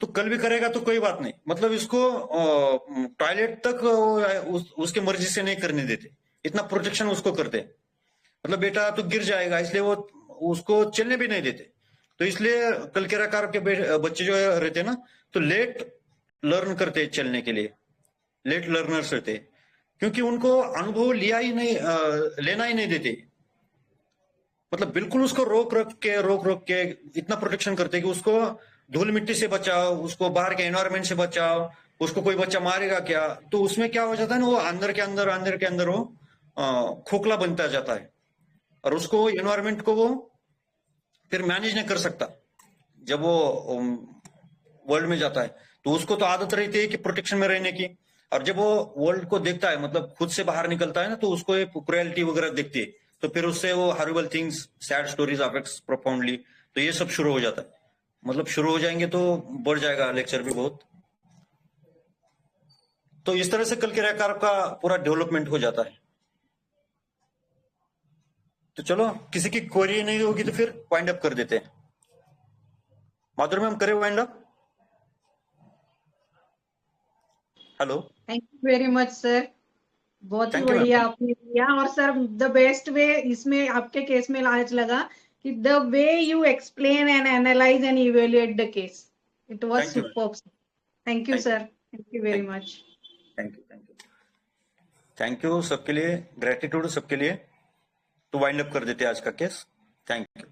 तो कल भी करेगा तो कोई बात नहीं। मतलब इसको टॉयलेट तक उसके मर्जी से नहीं करने देते, इतना प्रोटेक्शन उसको करते हैं। मतलब बेटा तो गिर जाएगा, इसलिए वो उसको चलने भी नहीं देते। तो इसलिए कल्किरिया कार्ब के बच्चे जो रहते हैं ना, तो लेट लर्न करते हैं चलने के लिए, लेट लर्नर्स रहते हैं, क्योंकि उनको अनुभव लेना ही नहीं देते। मतलब बिल्कुल उसको रोक रोक के इतना प्रोटेक्शन करते हैं कि उसको धूल मिट्टी से बचाओ, उसको बाहर के एनवायरमेंट से बचाओ, उसको कोई बच्चा मारेगा क्या। तो उसमें क्या हो जाता है ना, वो अंदर के अंदर वो खोखला बनता जाता है, और उसको एनवायरमेंट को वो फिर मैनेज नहीं कर सकता। जब वो वर्ल्ड में जाता है, तो उसको तो आदत रहती है कि प्रोटेक्शन में रहने की, और जब वो वर्ल्ड को देखता है, मतलब खुद से बाहर निकलता है ना, तो उसको क्रुएलिटी वगैरह दिखती है, तो फिर उससे वो horrible things, sad stories affects profoundly, तो ये सब शुरू हो जाता है। मतलब शुरू हो जाएंगे तो बढ़ जाएगा लेक्चर भी बहुत। तो इस तरह से कल क्रियाकार का पूरा डेवलपमेंट हो जाता है। तो चलो, किसी की क्वेरी नहीं होगी तो फिर वाइंड अप कर देते हैं। माधुरी मैम, करें wind up? Hello, thank you very much sir, बहुत ही थैंक यू बढ़िया मैम। आपने किया। और सर द बेस्ट वे इसमें आपके केस में आज लगा कि the way you explain and analyse and evaluate the case, it was thank you ma'am. Superb. Thank you thank you, sir, thank you very much. Thank you, thank you, thank you सबके लिए, gratitude सबके लिए। तो wind up कर देते हैं आज का केस। Thank you.